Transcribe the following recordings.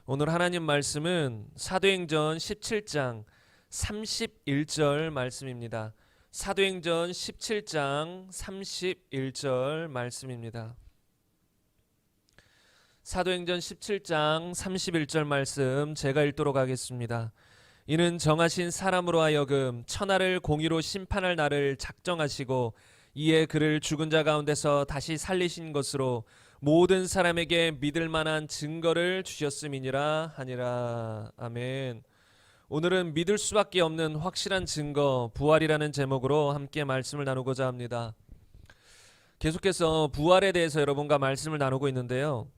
오늘 하나님 말씀은 사도행전 17장 31절 말씀입니다. 사도행전 17장 31절 말씀입니다. 사도행전 17장 31절 말씀 제가 읽도록 하겠습니다. 이는 정하신 사람으로 하여금 천하를 공의로 심판할 날을 작정하시고 이에 그를 죽은 자 가운데서 다시 살리신 것으로 모든 사람에게 믿을 만한 증거를 주셨음이니라 하니라. 아멘. 오늘은 믿을 수밖에 없는 확실한 증거, 부활이라는 제목으로 함께 말씀을 나누고자 합니다. 계속해서 부활에 대해서 여러분과 말씀을 나누고 있는데요.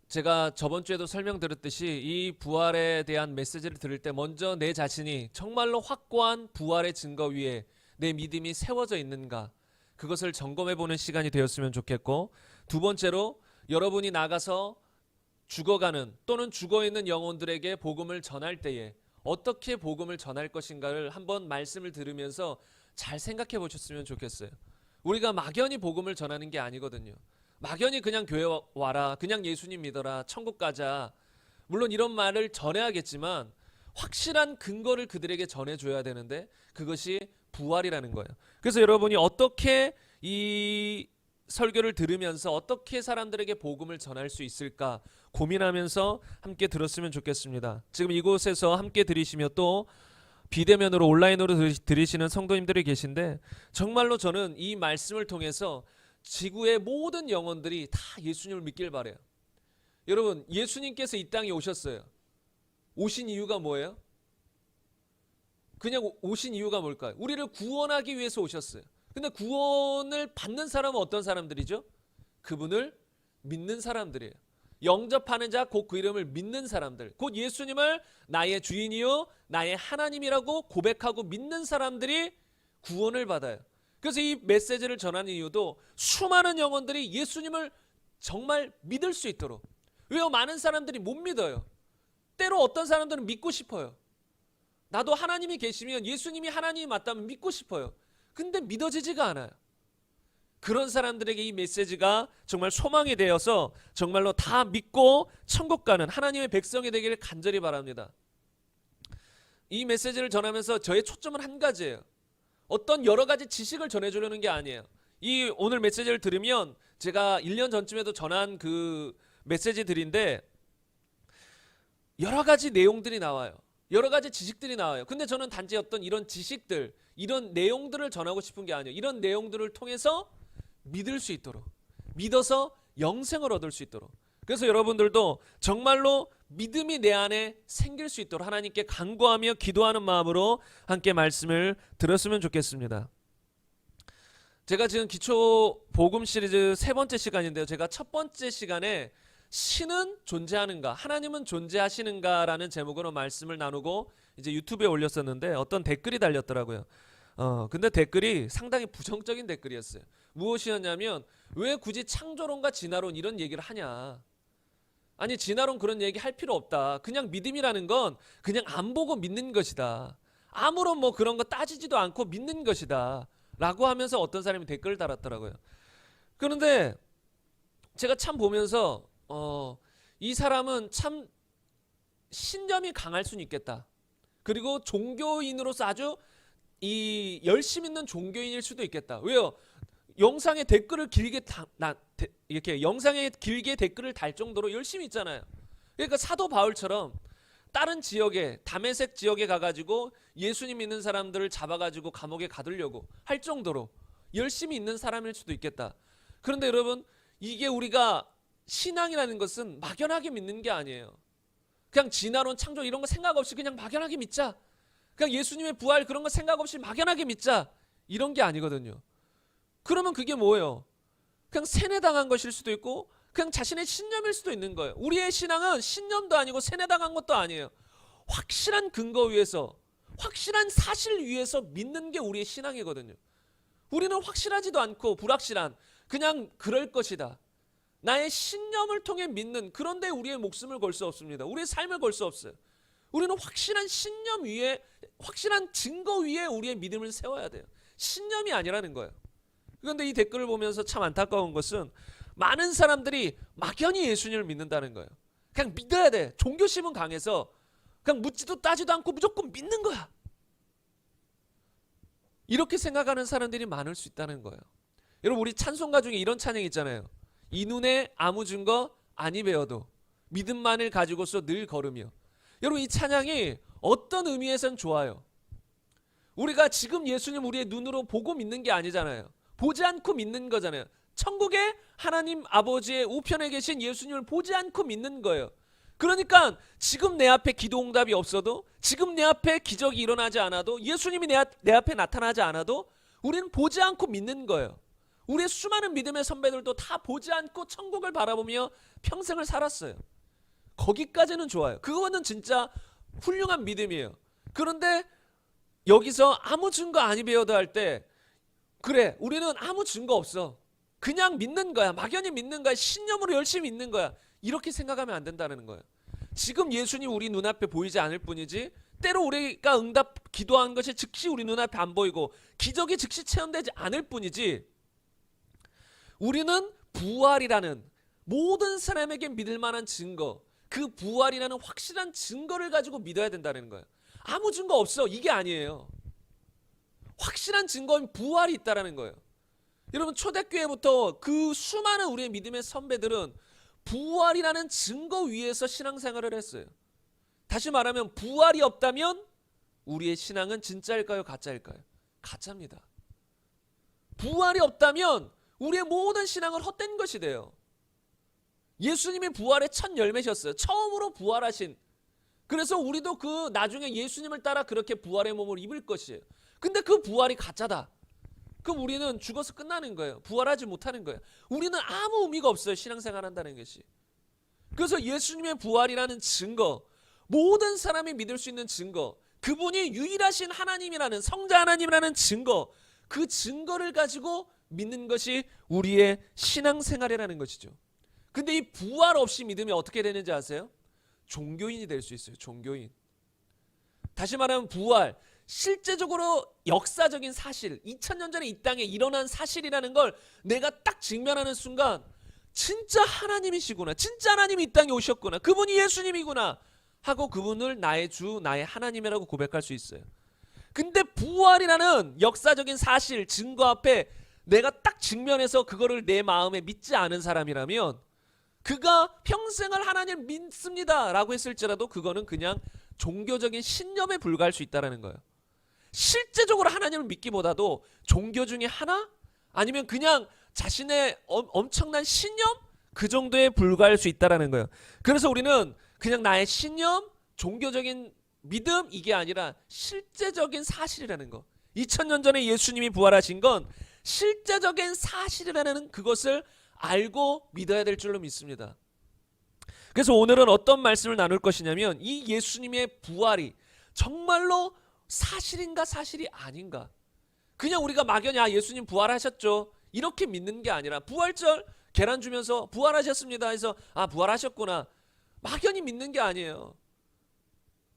제가 저번 주에도 설명드렸듯이 이 부활에 대한 메시지를 들을 때 먼저 내 자신이 정말로 확고한 부활의 증거 위에 내 믿음이 세워져 있는가, 그것을 점검해보는 시간이 되었으면 좋겠고, 두 번째로 여러분이 나가서 죽어가는 또는 죽어있는 영혼들에게 복음을 전할 때에 어떻게 복음을 전할 것인가를 한번 말씀을 들으면서 잘 생각해 보셨으면 좋겠어요. 우리가 막연히 복음을 전하는 게 아니거든요. 막연히 그냥 교회 와라, 그냥 예수님 믿어라, 천국 가자, 물론 이런 말을 전해야겠지만 확실한 근거를 그들에게 전해줘야 되는데 그것이 부활이라는 거예요. 그래서 여러분이 어떻게 이 설교를 들으면서 어떻게 사람들에게 복음을 전할 수 있을까 고민하면서 함께 들었으면 좋겠습니다. 지금 이곳에서 함께 들으시며 또 비대면으로 온라인으로 들으시는 성도님들이 계신데, 정말로 저는 이 말씀을 통해서 지구의 모든 영혼들이 다 예수님을 믿길 바라요. 여러분, 예수님께서 이 땅에 오셨어요. 오신 이유가 뭐예요? 그냥 오신 이유가 뭘까요? 우리를 구원하기 위해서 오셨어요. 근데 구원을 받는 사람은 어떤 사람들이죠? 그분을 믿는 사람들이에요. 영접하는 자, 곧 그 이름을 믿는 사람들, 곧 예수님을 나의 주인이요 나의 하나님이라고 고백하고 믿는 사람들이 구원을 받아요. 그래서 이 메시지를 전하는 이유도 수많은 영혼들이 예수님을 정말 믿을 수 있도록. 왜요? 많은 사람들이 못 믿어요. 때로 어떤 사람들은 믿고 싶어요. 나도 하나님이 계시면, 예수님이 하나님이 맞다면 믿고 싶어요. 근데 믿어지지가 않아요. 그런 사람들에게 이 메시지가 정말 소망이 되어서 정말로 다 믿고 천국 가는 하나님의 백성이 되기를 간절히 바랍니다. 이 메시지를 전하면서 저의 초점은 한 가지예요. 어떤 여러 가지 지식을 전해주려는 게 아니에요. 이 오늘 메시지를 들으면 제가 1년 전쯤에도 전한 그 메시지들인데 여러 가지 내용들이 나와요. 여러 가지 지식들이 나와요. 근데 저는 단지 어떤 이런 지식들, 이런 내용들을 전하고 싶은 게 아니에요. 이런 내용들을 통해서 믿을 수 있도록, 믿어서 영생을 얻을 수 있도록. 그래서 여러분들도 정말로 믿음이 내 안에 생길 수 있도록 하나님께 간구하며 기도하는 마음으로 함께 말씀을 들었으면 좋겠습니다. 제가 지금 기초 복음 시리즈 세 번째 시간인데요. 제가 첫 번째 시간에 신은 존재하는가, 하나님은 존재하시는가라는 제목으로 말씀을 나누고 이제 유튜브에 올렸었는데 어떤 댓글이 달렸더라고요. 근데 댓글이 상당히 부정적인 댓글이었어요. 무엇이었냐면, 왜 굳이 창조론과 진화론 이런 얘기를 하냐. 아니, 진화론 그런 얘기 할 필요 없다. 그냥 믿음이라는 건 그냥 안 보고 믿는 것이다. 아무런 뭐 그런 거 따지지도 않고 믿는 것이다. 라고 하면서 어떤 사람이 댓글을 달았더라고요. 그런데 제가 참 보면서 이 사람은 참 신념이 강할 수는 있겠다. 그리고 종교인으로서 아주 이 열심 있는 종교인일 수도 있겠다. 왜요? 영상에 댓글을 길게 이렇게 영상에 길게 댓글을 달 정도로 열심히 있잖아요. 그러니까 사도 바울처럼 다른 지역에, 다메섹 지역에 가가지고 예수님 믿는 사람들을 잡아가지고 감옥에 가두려고 할 정도로 열심히 있는 사람일 수도 있겠다. 그런데 여러분, 이게 우리가 신앙이라는 것은 막연하게 믿는 게 아니에요. 그냥 진화론, 창조 이런 거 생각 없이 그냥 막연하게 믿자. 그냥 예수님의 부활 그런 거 생각 없이 막연하게 믿자. 이런 게 아니거든요. 그러면 그게 뭐예요? 그냥 세뇌당한 것일 수도 있고 그냥 자신의 신념일 수도 있는 거예요. 우리의 신앙은 신념도 아니고 세뇌당한 것도 아니에요. 확실한 근거 위에서, 확실한 사실 위에서 믿는 게 우리의 신앙이거든요. 우리는 확실하지도 않고 불확실한, 그냥 그럴 것이다, 나의 신념을 통해 믿는, 그런데 우리의 목숨을 걸 수 없습니다. 우리의 삶을 걸 수 없어요. 우리는 확실한 신념 위에, 확실한 증거 위에 우리의 믿음을 세워야 돼요. 신념이 아니라는 거예요. 그런데 이 댓글을 보면서 참 안타까운 것은 많은 사람들이 막연히 예수님을 믿는다는 거예요. 그냥 믿어야 돼. 종교심은 강해서 그냥 묻지도 따지도 않고 무조건 믿는 거야. 이렇게 생각하는 사람들이 많을 수 있다는 거예요. 여러분, 우리 찬송가 중에 이런 찬양 있잖아요. 이 눈에 아무 증거 아니 배워도 믿음만을 가지고서 늘 걸으며. 여러분, 이 찬양이 어떤 의미에선 좋아요. 우리가 지금 예수님 우리의 눈으로 보고 믿는 게 아니잖아요. 보지 않고 믿는 거잖아요. 천국의 하나님 아버지의 우편에 계신 예수님을 보지 않고 믿는 거예요. 그러니까 지금 내 앞에 기도 응답이 없어도, 지금 내 앞에 기적이 일어나지 않아도, 예수님이 내 앞에 나타나지 않아도 우리는 보지 않고 믿는 거예요. 우리의 수많은 믿음의 선배들도 다 보지 않고 천국을 바라보며 평생을 살았어요. 거기까지는 좋아요. 그거는 진짜 훌륭한 믿음이에요. 그런데 여기서 아무 증거 아니 배워도 할 때, 그래, 우리는 아무 증거 없어, 그냥 믿는 거야, 막연히 믿는 거야, 신념으로 열심히 믿는 거야, 이렇게 생각하면 안 된다는 거예요. 지금 예수님 우리 눈앞에 보이지 않을 뿐이지, 때로 우리가 응답 기도한 것이 즉시 우리 눈앞에 안 보이고 기적이 즉시 체험되지 않을 뿐이지, 우리는 부활이라는 모든 사람에게 믿을 만한 증거, 그 부활이라는 확실한 증거를 가지고 믿어야 된다는 거예요. 아무 증거 없어, 이게 아니에요. 확실한 증거인 부활이 있다는 거예요. 여러분, 초대교회부터 그 수많은 우리의 믿음의 선배들은 부활이라는 증거 위에서 신앙생활을 했어요. 다시 말하면 부활이 없다면 우리의 신앙은 진짜일까요, 가짜일까요? 가짜입니다. 부활이 없다면 우리의 모든 신앙은 헛된 것이 돼요. 예수님이 부활의 첫 열매셨어요. 처음으로 부활하신. 그래서 우리도 그 나중에 예수님을 따라 그렇게 부활의 몸을 입을 것이에요. 근데 그 부활이 가짜다. 그럼 우리는 죽어서 끝나는 거예요. 부활하지 못하는 거예요. 우리는 아무 의미가 없어요, 신앙생활 한다는 것이. 그래서 예수님의 부활이라는 증거, 모든 사람이 믿을 수 있는 증거, 그분이 유일하신 하나님이라는, 성자 하나님이라는 증거, 그 증거를 가지고 믿는 것이 우리의 신앙생활이라는 것이죠. 근데 이 부활 없이 믿으면 어떻게 되는지 아세요? 종교인이 될 수 있어요. 종교인. 다시 말하면 부활, 실제적으로 역사적인 사실, 2000년 전에 이 땅에 일어난 사실이라는 걸 내가 딱 직면하는 순간, 진짜 하나님이시구나, 진짜 하나님이 이 땅에 오셨구나, 그분이 예수님이구나 하고 그분을 나의 주, 나의 하나님이라고 고백할 수 있어요. 근데 부활이라는 역사적인 사실, 증거 앞에 내가 딱 직면해서 그거를 내 마음에 믿지 않은 사람이라면, 그가 평생을 하나님을 믿습니다 라고 했을지라도 그거는 그냥 종교적인 신념에 불과할 수 있다는 거예요. 실제적으로 하나님을 믿기보다도 종교 중에 하나? 아니면 그냥 자신의 엄청난 신념? 그 정도에 불과할 수 있다는 거예요. 그래서 우리는 그냥 나의 신념, 종교적인 믿음, 이게 아니라 실제적인 사실이라는 거. 2000년 전에 예수님이 부활하신 건 실제적인 사실이라는 그것을 알고 믿어야 될 줄로 믿습니다. 그래서 오늘은 어떤 말씀을 나눌 것이냐면, 이 예수님의 부활이 정말로 사실인가 사실이 아닌가. 그냥 우리가 막연히 예수님 부활하셨죠 이렇게 믿는 게 아니라, 부활절 계란 주면서 부활하셨습니다 해서 부활하셨구나 막연히 믿는 게 아니에요.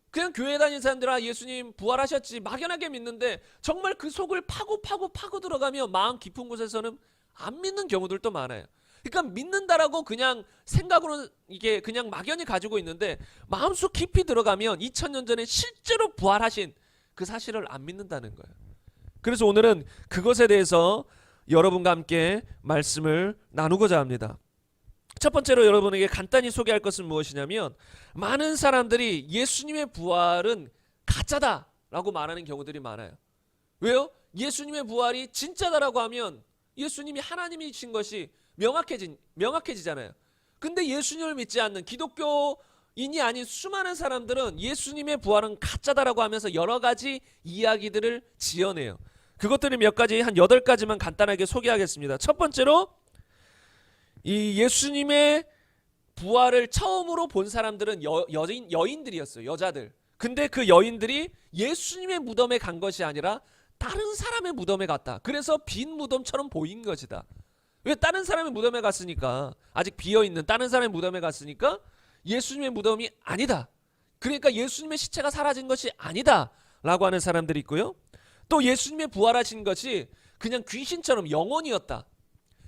그냥 교회 다니는 사람들 예수님 부활하셨지 막연하게 믿는데, 정말 그 속을 파고 들어가면 마음 깊은 곳에서는 안 믿는 경우들도 많아요. 그러니까 믿는다라고 그냥 생각으로는 이게 그냥 막연히 가지고 있는데, 마음속 깊이 들어가면 2000년 전에 실제로 부활하신 그 사실을 안 믿는다는 거예요. 그래서 오늘은 그것에 대해서 여러분과 함께 말씀을 나누고자 합니다. 첫 번째로 여러분에게 간단히 소개할 것은 무엇이냐면, 많은 사람들이 예수님의 부활은 가짜다라고 말하는 경우들이 많아요. 왜요? 예수님의 부활이 진짜다라고 하면 예수님이 하나님이신 것이 명확해지잖아요. 근데 예수님을 믿지 않는 기독교인이 아닌 수많은 사람들은 예수님의 부활은 가짜다라고 하면서 여러 가지 이야기들을 지어내요. 그것들이 몇 가지, 한 8가지만 간단하게 소개하겠습니다. 첫 번째로, 이 예수님의 부활을 처음으로 본 사람들은 여인들이었어요. 여자들. 근데 그 여인들이 예수님의 무덤에 간 것이 아니라 다른 사람의 무덤에 갔다. 그래서 빈 무덤처럼 보인 것이다. 왜? 다른 사람의 무덤에 갔으니까, 아직 비어있는 다른 사람의 무덤에 갔으니까 예수님의 무덤이 아니다. 그러니까 예수님의 시체가 사라진 것이 아니다 라고 하는 사람들이 있고요. 또 예수님의 부활하신 것이 그냥 귀신처럼 영혼이었다.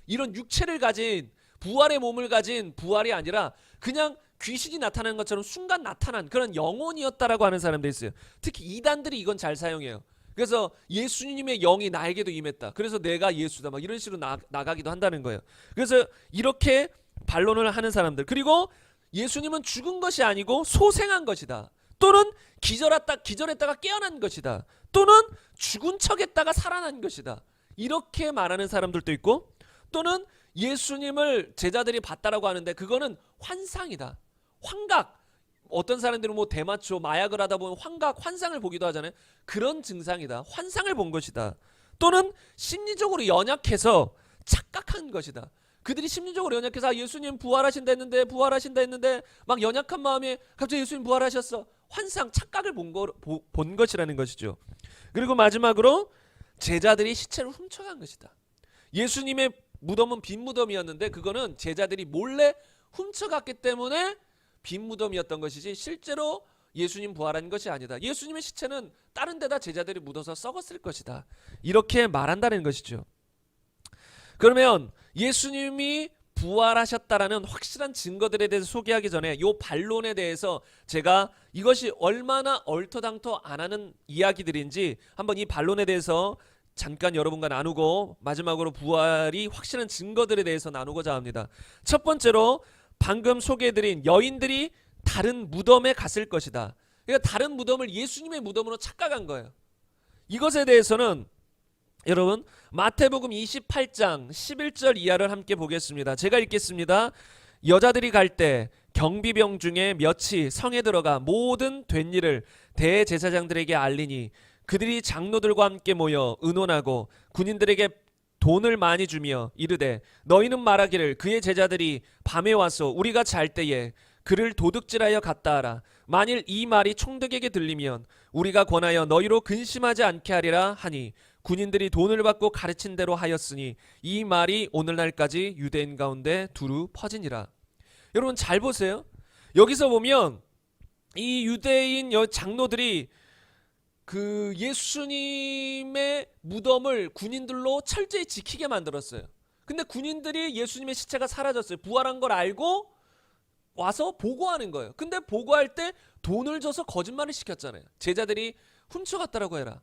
이런 육체를 가진, 부활의 몸을 가진 부활이 아니라 그냥 귀신이 나타나는 것처럼 순간 나타난 그런 영혼이었다라고 하는 사람들이 있어요. 특히 이단들이 이건 잘 사용해요. 그래서 예수님의 영이 나에게도 임했다. 그래서 내가 예수다. 막 이런 식으로 나가기도 한다는 거예요. 그래서 이렇게 반론을 하는 사람들. 그리고 예수님은 죽은 것이 아니고 소생한 것이다. 또는 기절했다가 깨어난 것이다. 또는 죽은 척했다가 살아난 것이다. 이렇게 말하는 사람들도 있고, 또는 예수님을 제자들이 봤다라고 하는데 그거는 환상이다. 환각. 어떤 사람들은 뭐 대마초, 마약을 하다 보면 환상을 보기도 하잖아요. 그런 증상이다. 환상을 본 것이다. 또는 심리적으로 연약해서 착각한 것이다. 그들이 심리적으로 연약해서 예수님 부활하신다 했는데 막 연약한 마음에 갑자기 예수님 부활하셨어. 환상, 착각을 본 것이라는 것이죠. 그리고 마지막으로 제자들이 시체를 훔쳐간 것이다. 예수님의 무덤은 빈 무덤이었는데 그거는 제자들이 몰래 훔쳐갔기 때문에 빈 무덤이었던 것이지 실제로 예수님 부활한 것이 아니다. 예수님의 시체는 다른 데다 제자들이 묻어서 썩었을 것이다. 이렇게 말한다는 것이죠. 그러면 예수님이 부활하셨다라는 확실한 증거들에 대해서 소개하기 전에 이 반론에 대해서 제가 이것이 얼마나 얼토당토 안 하는 이야기들인지 한번 이 반론에 대해서 잠깐 여러분과 나누고 마지막으로 부활이 확실한 증거들에 대해서 나누고자 합니다. 첫 번째로 방금 소개해드린 여인들이 다른 무덤에 갔을 것이다. 그러니까 다른 무덤을 예수님의 무덤으로 착각한 거예요. 이것에 대해서는 여러분 마태복음 28장 11절 이하를 함께 보겠습니다. 제가 읽겠습니다. 여자들이 갈 때 경비병 중에 몇이 성에 들어가 모든 된 일을 대제사장들에게 알리니 그들이 장로들과 함께 모여 의논하고 군인들에게 돈을 많이 주며 이르되 너희는 말하기를 그의 제자들이 밤에 와서 우리가 잘 때에 그를 도둑질하여 갔다 하라. 만일 이 말이 총독에게 들리면 우리가 권하여 너희로 근심하지 않게 하리라 하니 군인들이 돈을 받고 가르친 대로 하였으니 이 말이 오늘날까지 유대인 가운데 두루 퍼지니라. 여러분 잘 보세요. 여기서 보면 이 유대인 장로들이 그 예수님의 무덤을 군인들로 철저히 지키게 만들었어요. 근데 군인들이 예수님의 시체가 사라졌어요. 부활한 걸 알고 와서 보고하는 거예요. 근데 보고할 때 돈을 줘서 거짓말을 시켰잖아요. 제자들이 훔쳐갔다라고 해라.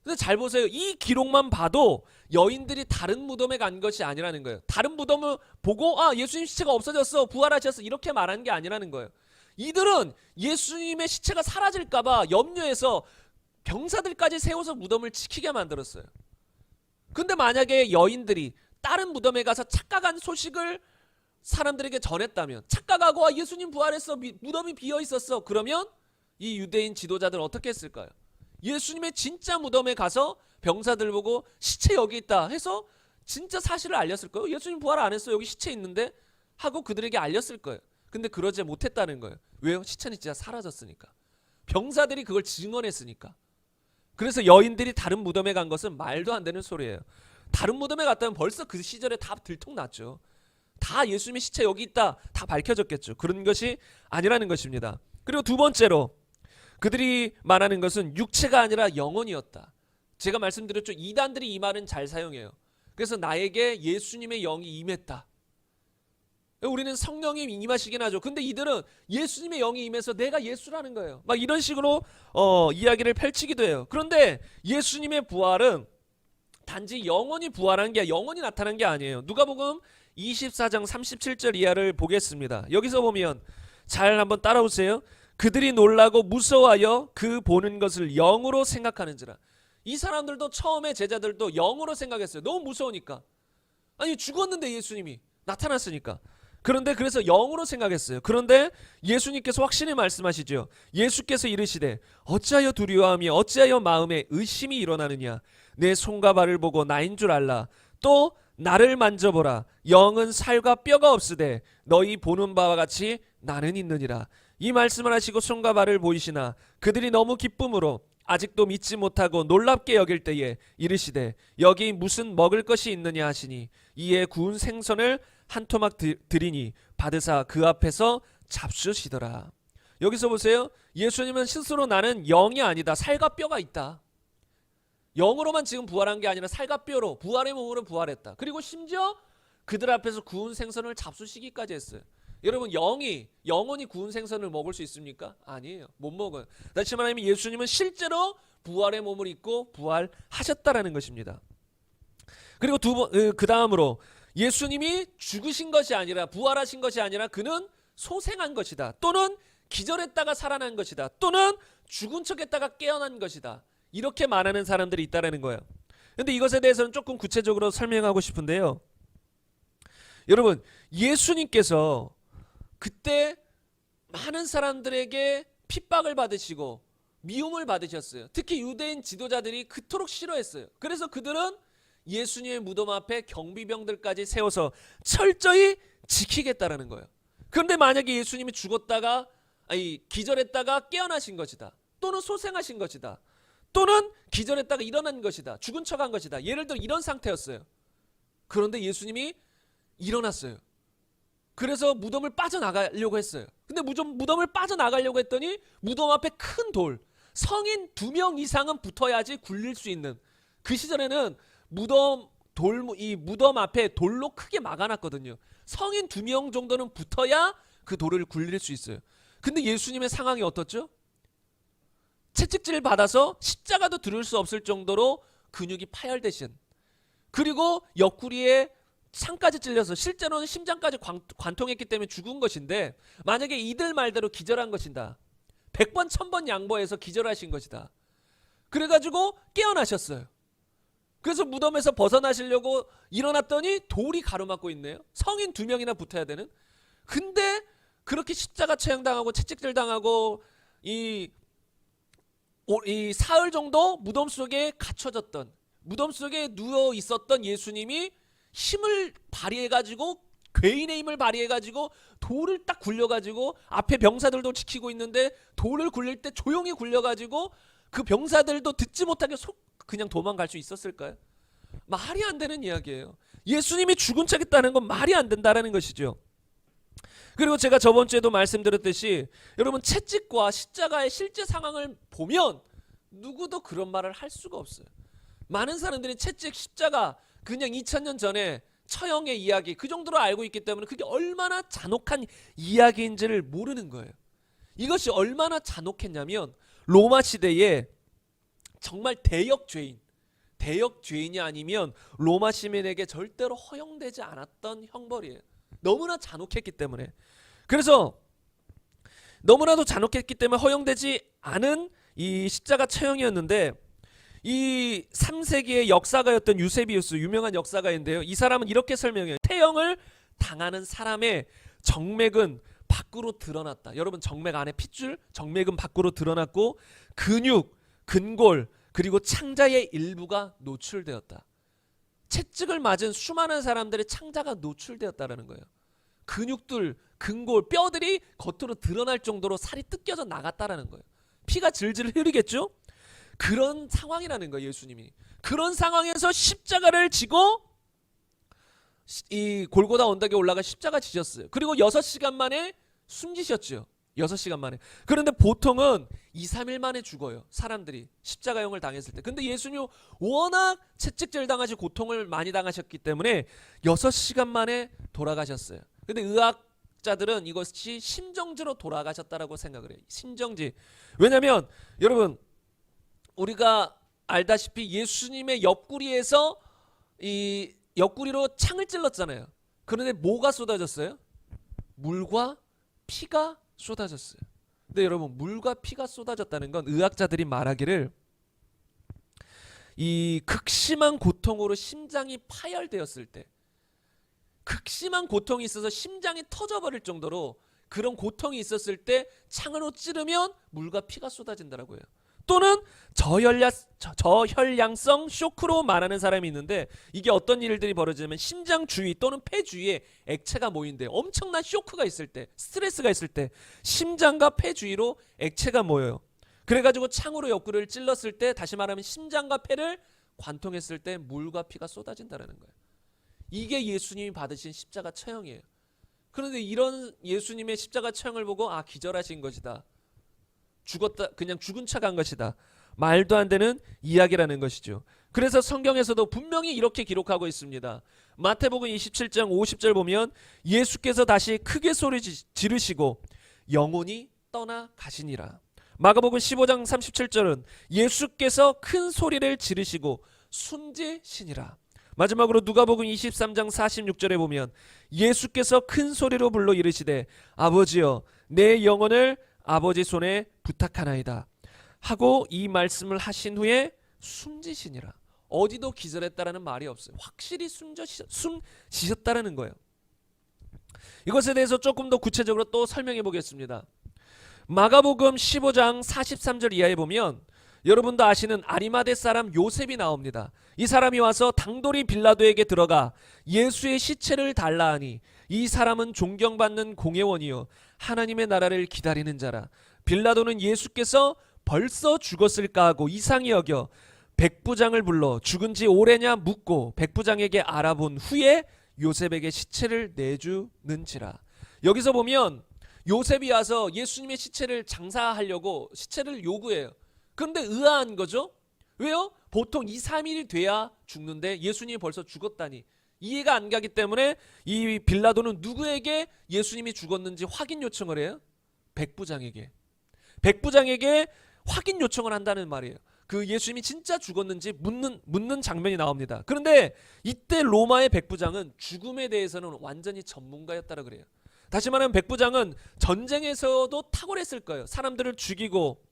근데 잘 보세요. 이 기록만 봐도 여인들이 다른 무덤에 간 것이 아니라는 거예요. 다른 무덤을 보고 예수님 시체가 없어졌어, 부활하셨어 이렇게 말한 게 아니라는 거예요. 이들은 예수님의 시체가 사라질까 봐 염려해서 병사들까지 세워서 무덤을 지키게 만들었어요. 근데 만약에 여인들이 다른 무덤에 가서 착각한 소식을 사람들에게 전했다면, 착각하고 예수님 부활했어, 무덤이 비어 있었어, 그러면 이 유대인 지도자들은 어떻게 했을까요? 예수님의 진짜 무덤에 가서 병사들 보고 시체 여기 있다 해서 진짜 사실을 알렸을 거예요. 예수님 부활 안 했어, 여기 시체 있는데 하고 그들에게 알렸을 거예요. 근데 그러지 못했다는 거예요. 왜요? 시체는 진짜 사라졌으니까. 병사들이 그걸 증언했으니까. 그래서 여인들이 다른 무덤에 간 것은 말도 안 되는 소리예요. 다른 무덤에 갔다면 벌써 그 시절에 다 들통났죠. 다 예수님의 시체 여기 있다 다 밝혀졌겠죠. 그런 것이 아니라는 것입니다. 그리고 두 번째로 그들이 말하는 것은 육체가 아니라 영혼이었다. 제가 말씀드렸죠. 이단들이 이 말은 잘 사용해요. 그래서 나에게 예수님의 영이 임했다. 우리는 성령이 임하시긴 하죠. 근데 이들은 예수님의 영이 임해서 내가 예수라는 거예요. 막 이런 식으로 이야기를 펼치기도 해요. 그런데 예수님의 부활은 단지 영혼이 부활한 게 영혼이 나타난 게 아니에요. 누가복음 24장 37절 이하를 보겠습니다. 여기서 보면 잘 한번 따라오세요. 그들이 놀라고 무서워하여 그 보는 것을 영으로 생각하는지라. 이 사람들도 처음에 제자들도 영으로 생각했어요. 너무 무서우니까. 아니 죽었는데 예수님이 나타났으니까. 그런데 그래서 영으로 생각했어요. 그런데 예수님께서 확실히 말씀하시죠. 예수께서 이르시되 어찌하여 두려워하며 어찌하여 마음에 의심이 일어나느냐. 내 손과 발을 보고 나인 줄 알라. 또 나를 만져보라. 영은 살과 뼈가 없으되 너희 보는 바와 같이 나는 있느니라. 이 말씀을 하시고 손과 발을 보이시나 그들이 너무 기쁨으로 아직도 믿지 못하고 놀랍게 여길 때에 이르시되 여기 무슨 먹을 것이 있느냐 하시니 이에 구운 생선을 한 토막 드리니 받으사 그 앞에서 잡수시더라. 여기서 보세요. 예수님은 스스로 나는 영이 아니다. 살과 뼈가 있다. 영으로만 지금 부활한 게 아니라 살과 뼈로 부활의 몸으로 부활했다. 그리고 심지어 그들 앞에서 구운 생선을 잡수시기까지 했어요. 여러분 영원히 구운 생선을 먹을 수 있습니까? 아니에요. 못 먹어요. 다시 말하면 예수님은 실제로 부활의 몸을 입고 부활하셨다라는 것입니다. 그리고 그 다음으로 예수님이 죽으신 것이 아니라 부활하신 것이 아니라 그는 소생한 것이다. 또는 기절했다가 살아난 것이다. 또는 죽은 척했다가 깨어난 것이다. 이렇게 말하는 사람들이 있다라는 거예요. 근데 이것에 대해서는 조금 구체적으로 설명하고 싶은데요. 여러분, 예수님께서 그때 많은 사람들에게 핍박을 받으시고 미움을 받으셨어요. 특히 유대인 지도자들이 그토록 싫어했어요. 그래서 그들은 예수님의 무덤 앞에 경비병들까지 세워서 철저히 지키겠다라는 거예요. 그런데 만약에 예수님이 기절했다가 깨어나신 것이다. 또는 소생하신 것이다. 또는 기절했다가 일어난 것이다. 죽은 척한 것이다. 예를 들어 이런 상태였어요. 그런데 예수님이 일어났어요. 그래서 무덤을 빠져나가려고 했어요. 근데 무덤을 빠져나가려고 했더니 무덤 앞에 큰 돌, 성인 2명 이상은 붙어야지 굴릴 수 있는, 그 시절에는 이 무덤 앞에 돌로 크게 막아놨거든요. 성인 2명 정도는 붙어야 그 돌을 굴릴 수 있어요. 근데 예수님의 상황이 어떻죠? 채찍질을 받아서 십자가도 들을 수 없을 정도로 근육이 파열되신, 그리고 옆구리에 창까지 찔려서 실제로는 심장까지 관통했기 때문에 죽은 것인데, 만약에 이들 말대로 기절한 것이다. 100번 1000번 양보해서 기절하신 것이다. 그래가지고 깨어나셨어요. 그래서 무덤에서 벗어나시려고 일어났더니 돌이 가로막고 있네요. 성인 2명이나 붙어야 되는. 근데 그렇게 십자가 처형당하고 채찍질 당하고 이 사흘 정도 무덤 속에 갇혀졌던, 무덤 속에 누워 있었던 예수님이 힘을 발휘해가지고, 괴인의 힘을 발휘해가지고 돌을 딱 굴려가지고, 앞에 병사들도 지키고 있는데 돌을 굴릴 때 조용히 굴려가지고 그 병사들도 듣지 못하게 그냥 도망갈 수 있었을까요? 말이 안 되는 이야기예요. 예수님이 죽은 척했다는 건 말이 안 된다라는 것이죠. 그리고 제가 저번 주에도 말씀드렸듯이 여러분, 채찍과 십자가의 실제 상황을 보면 누구도 그런 말을 할 수가 없어요. 많은 사람들이 채찍, 십자가 그냥 2000년 전에 처형의 이야기 그 정도로 알고 있기 때문에 그게 얼마나 잔혹한 이야기인지를 모르는 거예요. 이것이 얼마나 잔혹했냐면 로마 시대에 정말 대역 죄인이 아니면 로마 시민에게 절대로 허용되지 않았던 형벌이에요. 너무나 잔혹했기 때문에. 그래서 너무나도 잔혹했기 때문에 허용되지 않은 이 십자가 처형이었는데, 이 3세기의 역사가였던 유세비우스, 유명한 역사가인데요. 이 사람은 이렇게 설명해요. 태형을 당하는 사람의 정맥은 밖으로 드러났다. 여러분, 정맥 안에 핏줄, 정맥은 밖으로 드러났고 근육, 근골, 그리고 창자의 일부가 노출되었다. 채찍을 맞은 수많은 사람들의 창자가 노출되었다라는 거예요. 근육들, 근골, 뼈들이 겉으로 드러날 정도로 살이 뜯겨져 나갔다라는 거예요. 피가 질질 흐르겠죠? 그런 상황이라는 거예요, 예수님이. 그런 상황에서 십자가를 지고 이 골고다 언덕에 올라가 십자가 지셨어요. 그리고 6시간 만에 숨지셨죠. 6시간 만에. 그런데 보통은 2, 3일 만에 죽어요. 사람들이 십자가형을 당했을 때. 근데 예수님이 워낙 채찍질 당하시고 고통을 많이 당하셨기 때문에 6시간 만에 돌아가셨어요. 근데 의학자들은 이것이 심정지로 돌아가셨다라고 생각을 해요. 심정지. 왜냐면 여러분, 우리가 알다시피 예수님의 옆구리에서 이 옆구리로 창을 찔렀잖아요. 그런데 뭐가 쏟아졌어요? 물과 피가 쏟아졌어요. 근데 여러분, 물과 피가 쏟아졌다는 건 의학자들이 말하기를 이 극심한 고통으로 심장이 파열되었을 때, 극심한 고통이 있어서 심장이 터져버릴 정도로 그런 고통이 있었을 때 창으로 찌르면 물과 피가 쏟아진다라고 해요. 또는 저혈량성 쇼크로 말하는 사람이 있는데, 이게 어떤 일들이 벌어지냐면 심장 주위 또는 폐 주위에 액체가 모인대. 엄청난 쇼크가 있을 때, 스트레스가 있을 때 심장과 폐 주위로 액체가 모여요. 그래가지고 창으로 옆구리를 찔렀을 때, 다시 말하면 심장과 폐를 관통했을 때 물과 피가 쏟아진다는 거예요. 이게 예수님이 받으신 십자가 처형이에요. 그런데 이런 예수님의 십자가 처형을 보고 기절하신 것이다, 죽었다, 그냥 죽은 척한 것이다, 말도 안 되는 이야기라는 것이죠. 그래서 성경에서도 분명히 이렇게 기록하고 있습니다. 마태복음 27장 50절 보면 예수께서 다시 크게 소리 지르시고 영혼이 떠나 가시니라. 마가복음 15장 37절은 예수께서 큰 소리를 지르시고 숨지시니라. 마지막으로 누가복음 23장 46절에 보면 예수께서 큰 소리로 불러 이르시되 아버지여 내 영혼을 아버지 손에 부탁하나이다 하고 이 말씀을 하신 후에 숨지시니라. 어디도 기절했다라는 말이 없어요. 확실히 숨지셨다라는 거예요. 이것에 대해서 조금 더 구체적으로 또 설명해 보겠습니다. 마가복음 15장 43절 이하에 보면 여러분도 아시는 아리마대 사람 요셉이 나옵니다. 이 사람이 와서 당돌이 빌라도에게 들어가 예수의 시체를 달라 하니 이 사람은 존경받는 공회원이요 하나님의 나라를 기다리는 자라. 빌라도는 예수께서 벌써 죽었을까 하고 이상히 여겨 백부장을 불러 죽은 지 오래냐 묻고 백부장에게 알아본 후에 요셉에게 시체를 내주는지라. 여기서 보면 요셉이 와서 예수님의 시체를 장사하려고 시체를 요구해요. 그런데 의아한 거죠. 왜요? 보통 2, 3일이 돼야 죽는데 예수님이 벌써 죽었다니 이해가 안 가기 때문에 이 빌라도는 누구에게 예수님이 죽었는지 확인 요청을 해요? 백부장에게 확인 요청을 한다는 말이에요. 그 예수님이 진짜 죽었는지 묻는 장면이 나옵니다. 그런데 이때 로마의 백부장은 죽음에 대해서는 완전히 전문가였다고 그래요. 다시 말하면 백부장은 전쟁에서도 탁월했을 거예요. 사람들을 죽이고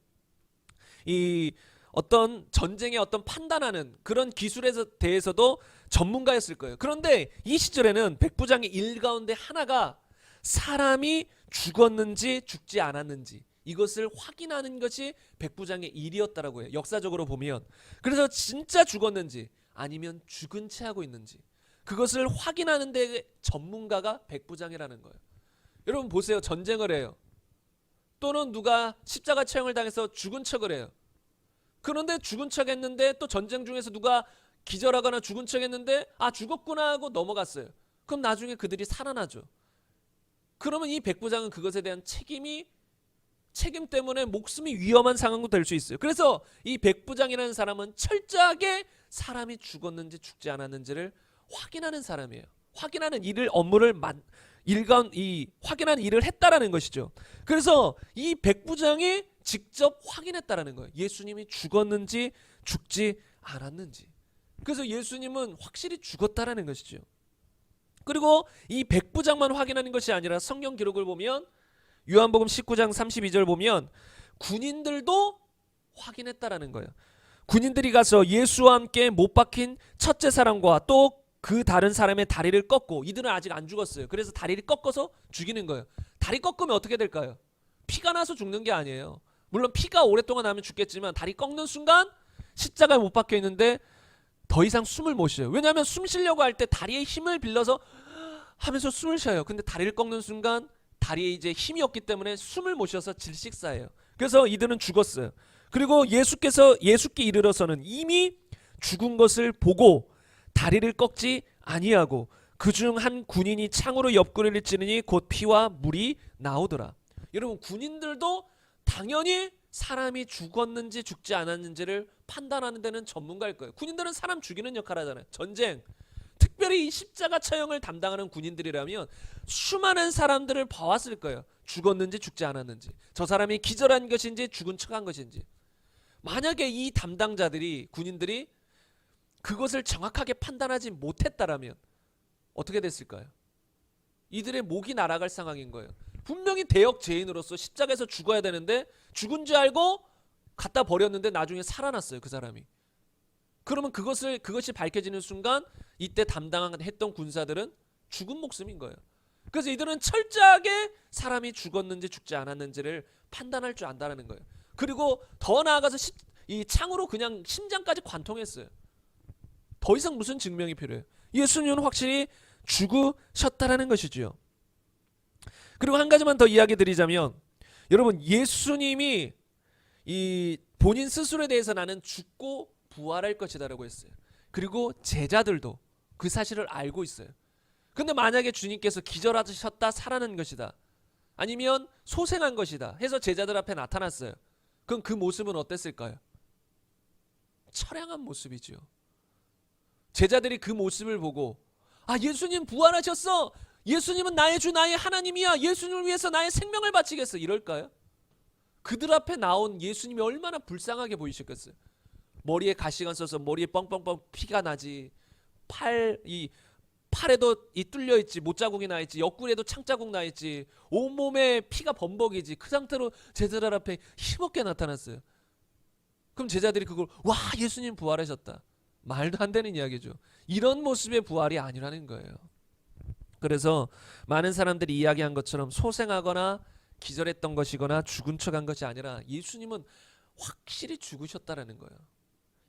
이 어떤 전쟁의 어떤 판단하는 그런 기술에 대해서도 전문가였을 거예요. 그런데 이 시절에는 백부장의 일 가운데 하나가 사람이 죽었는지 죽지 않았는지 이것을 확인하는 것이 백부장의 일이었다라고 해요. 역사적으로 보면. 그래서 진짜 죽었는지 아니면 죽은 채 하고 있는지 그것을 확인하는 데 전문가가 백부장이라는 거예요. 여러분 보세요. 전쟁을 해요. 또는 누가 십자가 처형을 당해서 죽은 척을 해요. 그런데 죽은 척 했는데 또 전쟁 중에서 누가 기절하거나 죽은 척 했는데 아 죽었구나 하고 넘어갔어요. 그럼 나중에 그들이 살아나죠. 그러면 이 백부장은 그것에 대한 책임 때문에 목숨이 위험한 상황도 될 수 있어요. 그래서 이 백부장이라는 사람은 철저하게 사람이 죽었는지 죽지 않았는지를 확인하는 사람이에요. 확인하는 확인하는 일을 했다라는 것이죠. 그래서 이 백부장이 직접 확인했다라는 거예요. 예수님이 죽었는지 죽지 않았는지. 그래서 예수님은 확실히 죽었다라는 것이죠. 그리고 이 백부장만 확인하는 것이 아니라 성경 기록을 보면 요한복음 19장 32절 보면 군인들도 확인했다라는 거예요. 군인들이 가서 예수와 함께 못 박힌 첫째 사람과 또 그 다른 사람의 다리를 꺾고 이들은 아직 안 죽었어요. 그래서 다리를 꺾어서 죽이는 거예요. 다리 꺾으면 어떻게 될까요? 피가 나서 죽는 게 아니에요. 물론 피가 오랫동안 나면 죽겠지만 다리 꺾는 순간 십자가에 못 박혀 있는데 더 이상 숨을 못 쉬어요. 왜냐하면 숨 쉬려고 할 때 다리에 힘을 빌려서 하면서 숨을 쉬어요. 근데 다리를 꺾는 순간 다리에 이제 힘이 없기 때문에 숨을 못 쉬어서 질식사예요. 그래서 이들은 죽었어요. 그리고 예수께 이르러서는 이미 죽은 것을 보고 다리를 꺾지 아니하고 그중 한 군인이 창으로 옆구리를 찌르니 곧 피와 물이 나오더라. 여러분 군인들도 당연히 사람이 죽었는지 죽지 않았는지를 판단하는 데는 전문가일 거예요. 군인들은 사람 죽이는 역할을 하잖아요. 전쟁. 특별히 이 십자가 처형을 담당하는 군인들이라면 수많은 사람들을 봐왔을 거예요. 죽었는지 죽지 않았는지. 저 사람이 기절한 것인지 죽은 척한 것인지. 만약에 이 담당자들이 군인들이 그것을 정확하게 판단하지 못했다라면 어떻게 됐을까요? 이들의 목이 날아갈 상황인 거예요. 분명히 대역 죄인으로서 십자가에서 죽어야 되는데 죽은 줄 알고 갖다 버렸는데 나중에 살아났어요. 그 사람이. 그러면 그것이 밝혀지는 순간 이때 담당했던 군사들은 죽은 목숨인 거예요. 그래서 이들은 철저하게 사람이 죽었는지 죽지 않았는지를 판단할 줄 안다는 거예요. 그리고 더 나아가서 이 창으로 그냥 심장까지 관통했어요. 더 이상 무슨 증명이 필요해요? 예수님은 확실히 죽으셨다라는 것이지요. 그리고 한 가지만 더 이야기 드리자면 여러분 예수님이 이 본인 스스로에 대해서 나는 죽고 부활할 것이다라고 했어요. 그리고 제자들도 그 사실을 알고 있어요. 근데 만약에 주님께서 기절하셨다 살아난 것이다 아니면 소생한 것이다 해서 제자들 앞에 나타났어요. 그럼 그 모습은 어땠을까요? 처량한 모습이지요. 제자들이 그 모습을 보고 아, 예수님 부활하셨어. 예수님은 나의 주, 나의 하나님이야. 예수님을 위해서 나의 생명을 바치겠어. 이럴까요? 그들 앞에 나온 예수님이 얼마나 불쌍하게 보이셨겠어요. 머리에 가시관 써서 머리에 뻥뻥뻥 피가 나지. 팔에도 뚫려 있지. 못자국이 나 있지. 옆구리에도 창자국 나 있지. 온몸에 피가 범벅이지. 그 상태로 제자들 앞에 힘없게 나타났어요. 그럼 제자들이 그걸 와, 예수님 부활하셨다. 말도 안 되는 이야기죠. 이런 모습의 부활이 아니라는 거예요. 그래서 많은 사람들이 이야기한 것처럼 소생하거나 기절했던 것이거나 죽은 척한 것이 아니라 예수님은 확실히 죽으셨다라는 거예요.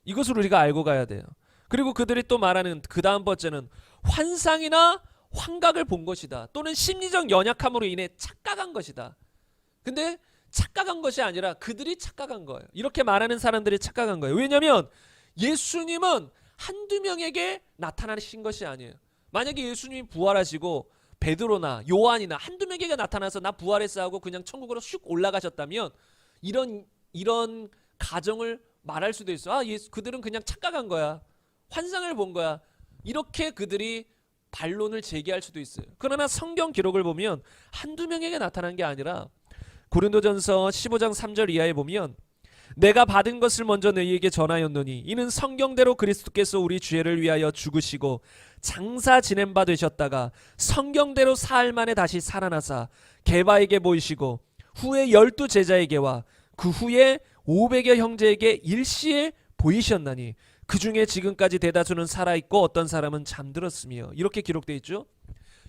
이것을 우리가 알고 가야 돼요. 그리고 그들이 또 말하는 그 다음 번째는 환상이나 환각을 본 것이다. 또는 심리적 연약함으로 인해 착각한 것이다. 근데 착각한 것이 아니라 그들이 착각한 거예요. 이렇게 말하는 사람들이 착각한 거예요. 왜냐하면 예수님은 한두 명에게 나타나신 것이 아니에요. 만약에 예수님이 부활하시고 베드로나 요한이나 한두 명에게 나타나서 나 부활했어 하고 그냥 천국으로 슉 올라가셨다면 이런 가정을 말할 수도 있어. 아, 그들은 그냥 착각한 거야. 환상을 본 거야. 이렇게 그들이 반론을 제기할 수도 있어요. 그러나 성경 기록을 보면 한두 명에게 나타난 게 아니라 고린도전서 15장 3절 이하에 보면 내가 받은 것을 먼저 너희에게 전하였노니 이는 성경대로 그리스도께서 우리 죄를 위하여 죽으시고 장사 지낸 바 되셨다가 성경대로 사흘 만에 다시 살아나사 게바에게 보이시고 후에 12 제자에게와 그 후에 500여 형제에게 일시에 보이셨나니 그 중에 지금까지 대다수는 살아있고 어떤 사람은 잠들었으며 이렇게 기록되어 있죠.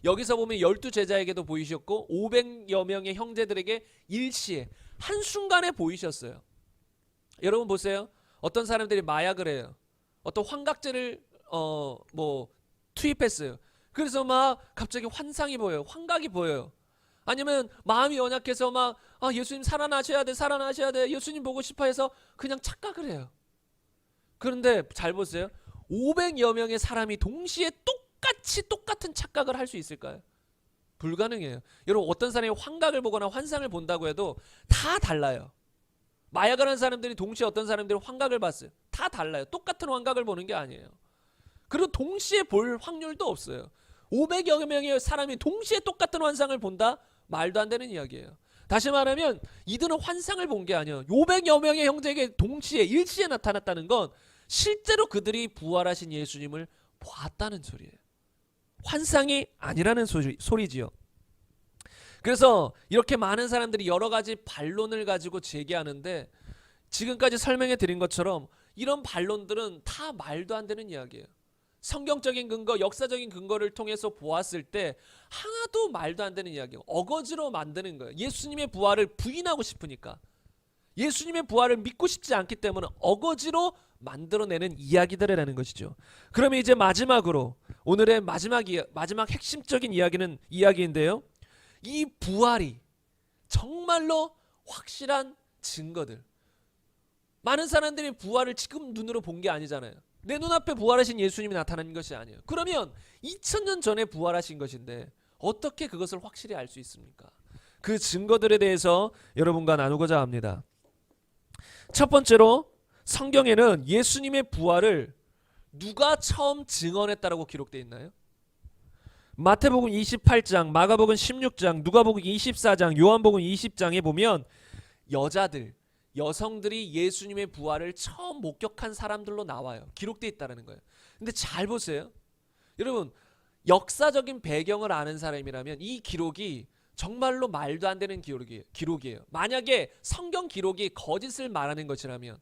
여기서 보면 12 제자에게도 보이셨고 500여 명의 형제들에게 일시에 한순간에 보이셨어요. 여러분 보세요. 어떤 사람들이 마약을 해요. 어떤 환각제를 투입했어요. 그래서 막 갑자기 환상이 보여요. 환각이 보여요. 아니면 마음이 연약해서 막 예수님 살아나셔야 돼, 살아나셔야 돼, 예수님 보고 싶어 해서 그냥 착각을 해요. 그런데 잘 보세요. 500여 명의 사람이 동시에 똑같은 착각을 할 수 있을까요? 불가능해요. 여러분 어떤 사람이 환각을 보거나 환상을 본다고 해도 다 달라요. 마약을 하는 사람들이 동시에 어떤 사람들이 환각을 봤어요. 다 달라요. 똑같은 환각을 보는 게 아니에요. 그리고 동시에 볼 확률도 없어요. 500여 명의 사람이 동시에 똑같은 환상을 본다? 말도 안 되는 이야기예요. 다시 말하면 이들은 환상을 본 게 아니에요. 500여 명의 형제에게 동시에 일시에 나타났다는 건 실제로 그들이 부활하신 예수님을 보았다는 소리예요. 환상이 아니라는 소리지요. 그래서 이렇게 많은 사람들이 여러 가지 반론을 가지고 제기하는데 지금까지 설명해 드린 것처럼 이런 반론들은 다 말도 안 되는 이야기예요. 성경적인 근거, 역사적인 근거를 통해서 보았을 때 하나도 말도 안 되는 이야기예요. 어거지로 만드는 거예요. 예수님의 부활을 부인하고 싶으니까. 예수님의 부활을 믿고 싶지 않기 때문에 어거지로 만들어내는 이야기들이라는 것이죠. 그러면 이제 마지막으로 오늘의 마지막 핵심적인 이야기인데요. 이 부활이 정말로 확실한 증거들. 많은 사람들이 부활을 지금 눈으로 본 게 아니잖아요. 내 눈앞에 부활하신 예수님이 나타난 것이 아니에요. 그러면 2000년 전에 부활하신 것인데 어떻게 그것을 확실히 알 수 있습니까? 그 증거들에 대해서 여러분과 나누고자 합니다. 첫 번째로 성경에는 예수님의 부활을 누가 처음 증언했다라고 기록되어 있나요? 마태복음 28장, 마가복음 16장, 누가복음 24장, 요한복음 20장에 보면 여성들이 예수님의 부활을 처음 목격한 사람들로 나와요. 기록되어 있다는 거예요. 근데 잘 보세요. 여러분 역사적인 배경을 아는 사람이라면 이 기록이 정말로 말도 안 되는 기록이에요. 만약에 성경 기록이 거짓을 말하는 것이라면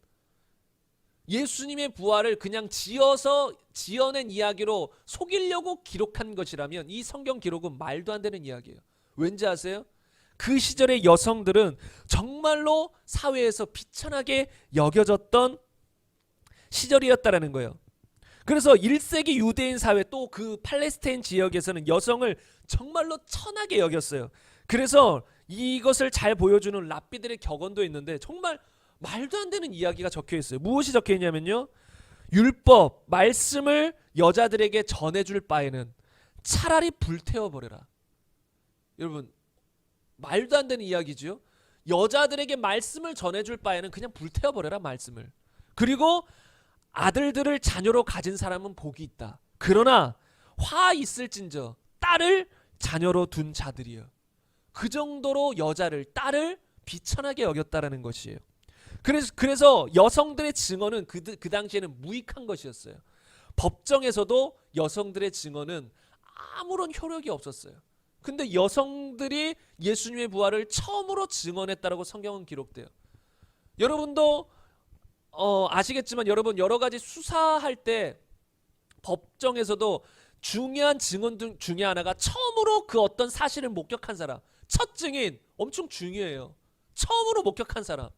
예수님의 부활을 그냥 지어낸 이야기로 속이려고 기록한 것이라면 이 성경 기록은 말도 안 되는 이야기예요. 왠지 아세요? 그 시절의 여성들은 정말로 사회에서 비천하게 여겨졌던 시절이었다라는 거예요. 그래서 1세기 유대인 사회 또 그 팔레스타인 지역에서는 여성을 정말로 천하게 여겼어요. 그래서 이것을 잘 보여주는 랍비들의 격언도 있는데 정말 말도 안 되는 이야기가 적혀 있어요. 무엇이 적혀 있냐면요. 율법, 말씀을 여자들에게 전해줄 바에는 차라리 불태워버려라. 여러분 말도 안 되는 이야기죠. 여자들에게 말씀을 전해줄 바에는 그냥 불태워버려라 말씀을. 그리고 아들들을 자녀로 가진 사람은 복이 있다. 그러나 화 있을진저 딸을 자녀로 둔 자들이요. 그 정도로 여자를, 딸을 비천하게 여겼다라는 것이에요. 그래서 여성들의 증언은 그 당시에는 무익한 것이었어요. 법정에서도 여성들의 증언은 아무런 효력이 없었어요. 근데 여성들이 예수님의 부활을 처음으로 증언했다라고 성경은 기록돼요. 여러분도 아시겠지만 여러분 여러 가지 수사할 때 법정에서도 중요한 증언 중에 하나가 처음으로 그 어떤 사실을 목격한 사람, 첫 증인 엄청 중요해요. 처음으로 목격한 사람.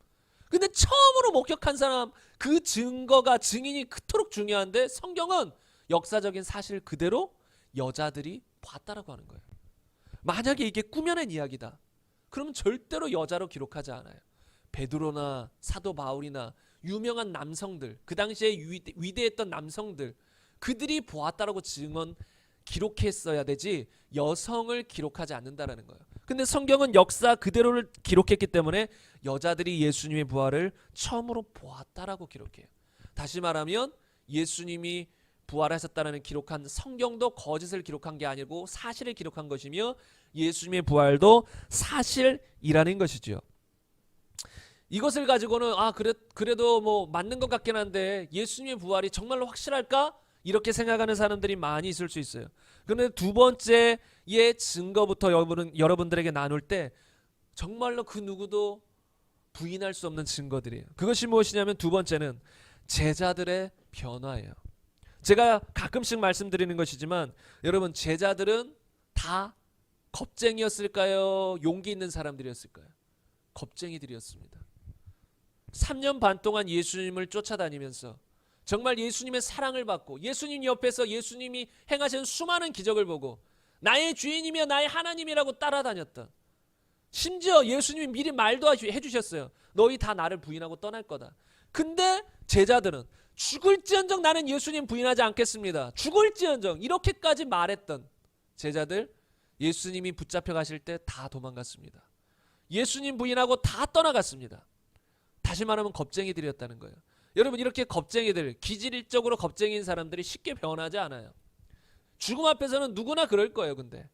근데 처음으로 목격한 사람 그 증거가 증인이 그토록 중요한데 성경은 역사적인 사실 그대로 여자들이 봤다라고 하는 거예요. 만약에 이게 꾸며낸 이야기다. 그러면 절대로 여자로 기록하지 않아요. 베드로나 사도 바울이나 유명한 남성들, 그 당시에 위대했던 남성들, 그들이 보았다라고 증언 기록했어야 되지 여성을 기록하지 않는다라는 거예요. 근데 성경은 역사 그대로를 기록했기 때문에 여자들이 예수님의 부활을 처음으로 보았다라고 기록해요. 다시 말하면 예수님이 부활하셨다는 기록한 성경도 거짓을 기록한 게 아니고 사실을 기록한 것이며 예수님의 부활도 사실이라는 것이죠. 이것을 가지고는 그래도 뭐 맞는 것 같긴 한데 예수님의 부활이 정말로 확실할까? 이렇게 생각하는 사람들이 많이 있을 수 있어요. 그런데 두 번째의 증거부터 여러분들에게 나눌 때 정말로 그 누구도 부인할 수 없는 증거들이에요. 그것이 무엇이냐면 두 번째는 제자들의 변화예요. 제가 가끔씩 말씀드리는 것이지만 여러분 제자들은 다 겁쟁이였을까요? 용기 있는 사람들이었을까요? 겁쟁이들이었습니다. 3년 반 동안 예수님을 쫓아다니면서 정말 예수님의 사랑을 받고 예수님 옆에서 예수님이 행하신 수많은 기적을 보고 나의 주인이며 나의 하나님이라고 따라다녔던, 심지어 예수님이 미리 말도 해주셨어요. 너희 다 나를 부인하고 떠날 거다. 근데 제자들은 죽을지언정 나는 예수님 부인하지 않겠습니다. 죽을지언정 이렇게까지 말했던 제자들, 예수님이 붙잡혀 가실 때 다 도망갔습니다. 예수님 부인하고 다 떠나갔습니다. 다시 말하면 겁쟁이들이었다는 거예요. 여러분 이렇게 겁쟁이들, 기질적으로 겁쟁이인 사람들이 쉽게 변하지 않아요. 죽음 앞에서는 누구나 그럴 거예요. 근데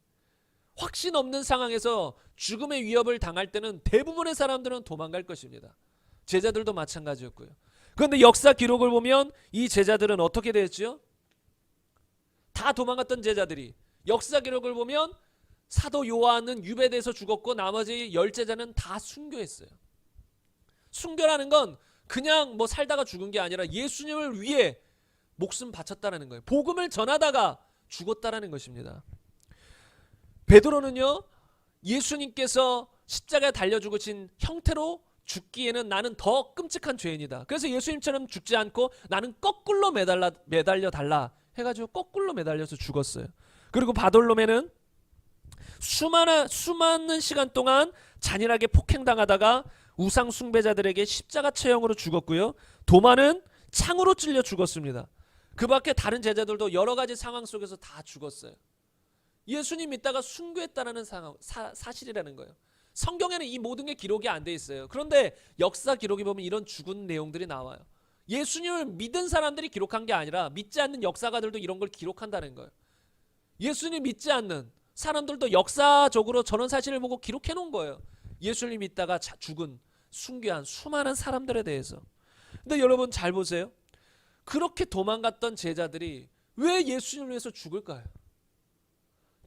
확신 없는 상황에서 죽음의 위협을 당할 때는 대부분의 사람들은 도망갈 것입니다. 제자들도 마찬가지였고요. 그런데 역사 기록을 보면 이 제자들은 어떻게 됐죠? 다 도망갔던 제자들이 역사 기록을 보면 사도 요한은 유배돼서 죽었고 나머지 10제자는 다 순교했어요. 순교라는 건 그냥 뭐 살다가 죽은 게 아니라 예수님을 위해 목숨 바쳤다는 거예요. 복음을 전하다가 죽었다라는 것입니다. 베드로는요, 예수님께서 십자가에 달려 죽으신 형태로 죽기에는 나는 더 끔찍한 죄인이다. 그래서 예수님처럼 죽지 않고 나는 거꾸로 매달려 달라 해가지고 거꾸로 매달려서 죽었어요. 그리고 바돌로메는 수많은 시간 동안 잔인하게 폭행당하다가 우상 숭배자들에게 십자가 처형으로 죽었고요. 도마는 창으로 찔려 죽었습니다. 그 밖에 다른 제자들도 여러 가지 상황 속에서 다 죽었어요. 예수님 믿다가 순교했다는 사실이라는 거예요. 성경에는 이 모든 게 기록이 안 돼 있어요. 그런데 역사 기록에 보면 이런 죽은 내용들이 나와요. 예수님을 믿은 사람들이 기록한 게 아니라 믿지 않는 역사가들도 이런 걸 기록한다는 거예요. 예수님 믿지 않는 사람들도 역사적으로 저런 사실을 보고 기록해 놓은 거예요. 예수님 믿다가 죽은, 순교한 수많은 사람들에 대해서. 근데 여러분 잘 보세요. 그렇게 도망갔던 제자들이 왜 예수님을 위해서 죽을까요?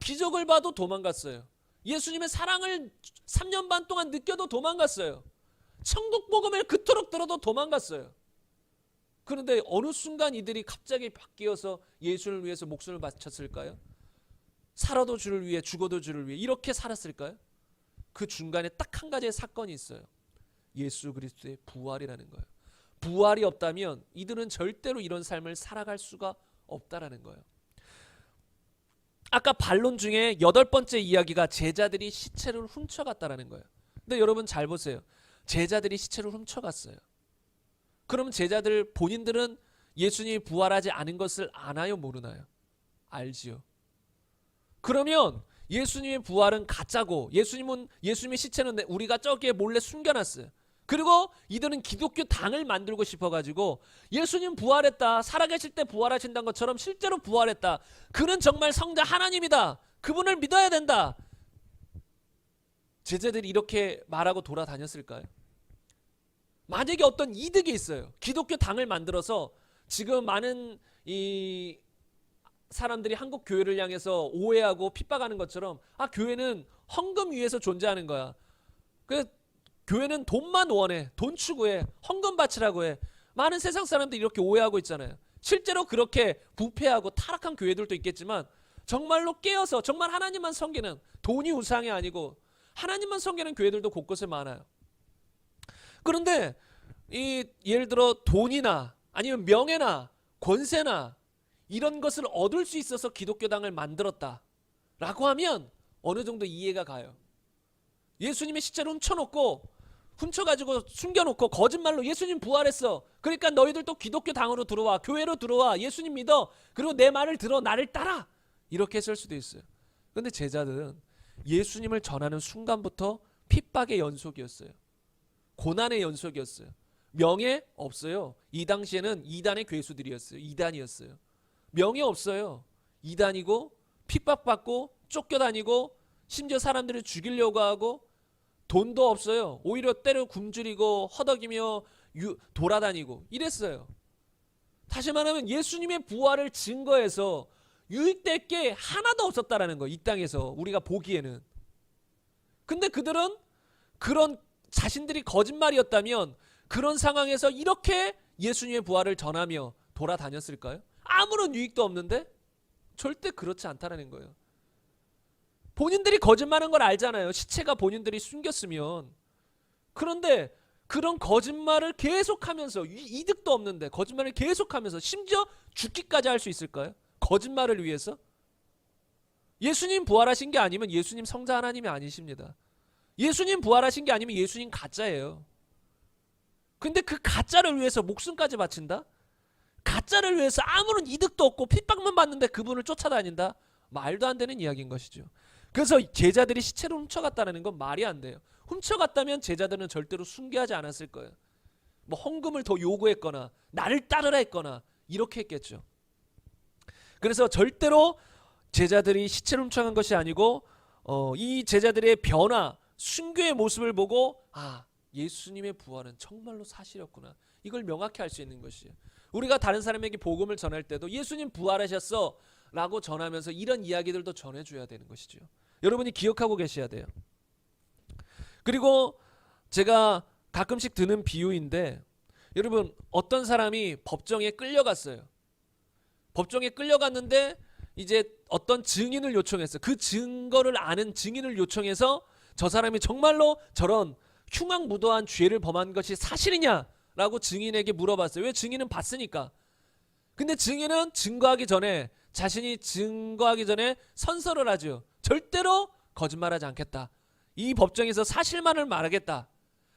기적을 봐도 도망갔어요. 예수님의 사랑을 3년 반 동안 느껴도 도망갔어요. 천국 복음을 그토록 들어도 도망갔어요. 그런데 어느 순간 이들이 갑자기 바뀌어서 예수를 위해서 목숨을 바쳤을까요? 살아도 주를 위해 죽어도 주를 위해 이렇게 살았을까요? 그 중간에 딱 한 가지의 사건이 있어요. 예수 그리스도의 부활이라는 거예요. 부활이 없다면 이들은 절대로 이런 삶을 살아갈 수가 없다라는 거예요. 아까 반론 중에 8번째 이야기가 제자들이 시체를 훔쳐갔다라는 거예요. 근데 여러분 잘 보세요. 제자들이 시체를 훔쳐갔어요. 그럼 제자들 본인들은 예수님이 부활하지 않은 것을 아나요, 모르나요? 알지요. 그러면 예수님의 부활은 가짜고 예수님의 시체는 우리가 저기에 몰래 숨겨놨어요. 그리고 이들은 기독교 당을 만들고 싶어가지고 예수님 부활했다, 살아계실 때 부활하신다는 것처럼 실제로 부활했다, 그는 정말 성자 하나님이다, 그분을 믿어야 된다. 제자들이 이렇게 말하고 돌아다녔을까요? 만약에 어떤 이득이 있어요. 기독교 당을 만들어서 지금 많은 이 사람들이 한국 교회를 향해서 오해하고 핍박하는 것처럼, 교회는 헌금 위에서 존재하는 거야. 그 교회는 돈만 원해, 돈 추구해, 헌금 바치라고 해. 많은 세상 사람들이 이렇게 오해하고 있잖아요. 실제로 그렇게 부패하고 타락한 교회들도 있겠지만 정말로 깨어서 정말 하나님만 섬기는, 돈이 우상이 아니고 하나님만 섬기는 교회들도 곳곳에 많아요. 그런데 예를 들어 돈이나 아니면 명예나 권세나 이런 것을 얻을 수 있어서 기독교당을 만들었다라고 하면 어느 정도 이해가 가요. 예수님의 시체를 훔쳐가지고 숨겨놓고 거짓말로 예수님 부활했어, 그러니까 너희들도 기독교 당으로 들어와, 교회로 들어와, 예수님 믿어, 그리고 내 말을 들어, 나를 따라, 이렇게 했을 수도 있어요. 그런데 제자들은 예수님을 전하는 순간부터 핍박의 연속이었어요. 고난의 연속이었어요. 명예 없어요. 이 당시에는 이단의 괴수들이었어요. 이단이었어요. 명예 없어요. 이단이고 핍박받고 쫓겨다니고 심지어 사람들을 죽이려고 하고 돈도 없어요. 오히려 때려 굶주리고 허덕이며 돌아다니고 이랬어요. 다시 말하면 예수님의 부활을 증거해서 유익될 게 하나도 없었다라는 거예요. 이 땅에서 우리가 보기에는. 근데 그들은 그런 자신들이 거짓말이었다면 그런 상황에서 이렇게 예수님의 부활을 전하며 돌아다녔을까요? 아무런 유익도 없는데? 절대 그렇지 않다라는 거예요. 본인들이 거짓말한 걸 알잖아요. 시체가 본인들이 숨겼으면. 그런데 그런 거짓말을 계속하면서, 이득도 없는데 거짓말을 계속하면서 심지어 죽기까지 할 수 있을까요? 거짓말을 위해서? 예수님 부활하신 게 아니면 예수님 성자 하나님이 아니십니다. 예수님 부활하신 게 아니면 예수님 가짜예요. 근데 그 가짜를 위해서 목숨까지 바친다? 가짜를 위해서 아무런 이득도 없고 핍박만 받는데 그분을 쫓아다닌다? 말도 안 되는 이야기인 것이죠. 그래서 제자들이 시체를 훔쳐갔다는 건 말이 안 돼요. 훔쳐갔다면 제자들은 절대로 순교하지 않았을 거예요. 뭐 헌금을 더 요구했거나 나를 따르라 했거나 이렇게 했겠죠. 그래서 절대로 제자들이 시체를 훔쳐간 것이 아니고 이 제자들의 변화, 순교의 모습을 보고 예수님의 부활은 정말로 사실이었구나, 이걸 명확히 알 수 있는 것이에요. 우리가 다른 사람에게 복음을 전할 때도 예수님 부활하셨어 라고 전하면서 이런 이야기들도 전해줘야 되는 것이죠. 여러분이 기억하고 계셔야 돼요. 그리고 제가 가끔씩 드는 비유인데, 여러분 어떤 사람이 법정에 끌려갔어요. 법정에 끌려갔는데 이제 어떤 증인을 요청했어요. 그 증거를 아는 증인을 요청해서 저 사람이 정말로 저런 흉악무도한 죄를 범한 것이 사실이냐라고 증인에게 물어봤어요. 왜? 증인은 봤으니까. 근데 증인은 자신이 증거하기 전에 선서를 하죠. 절대로 거짓말하지 않겠다. 이 법정에서 사실만을 말하겠다.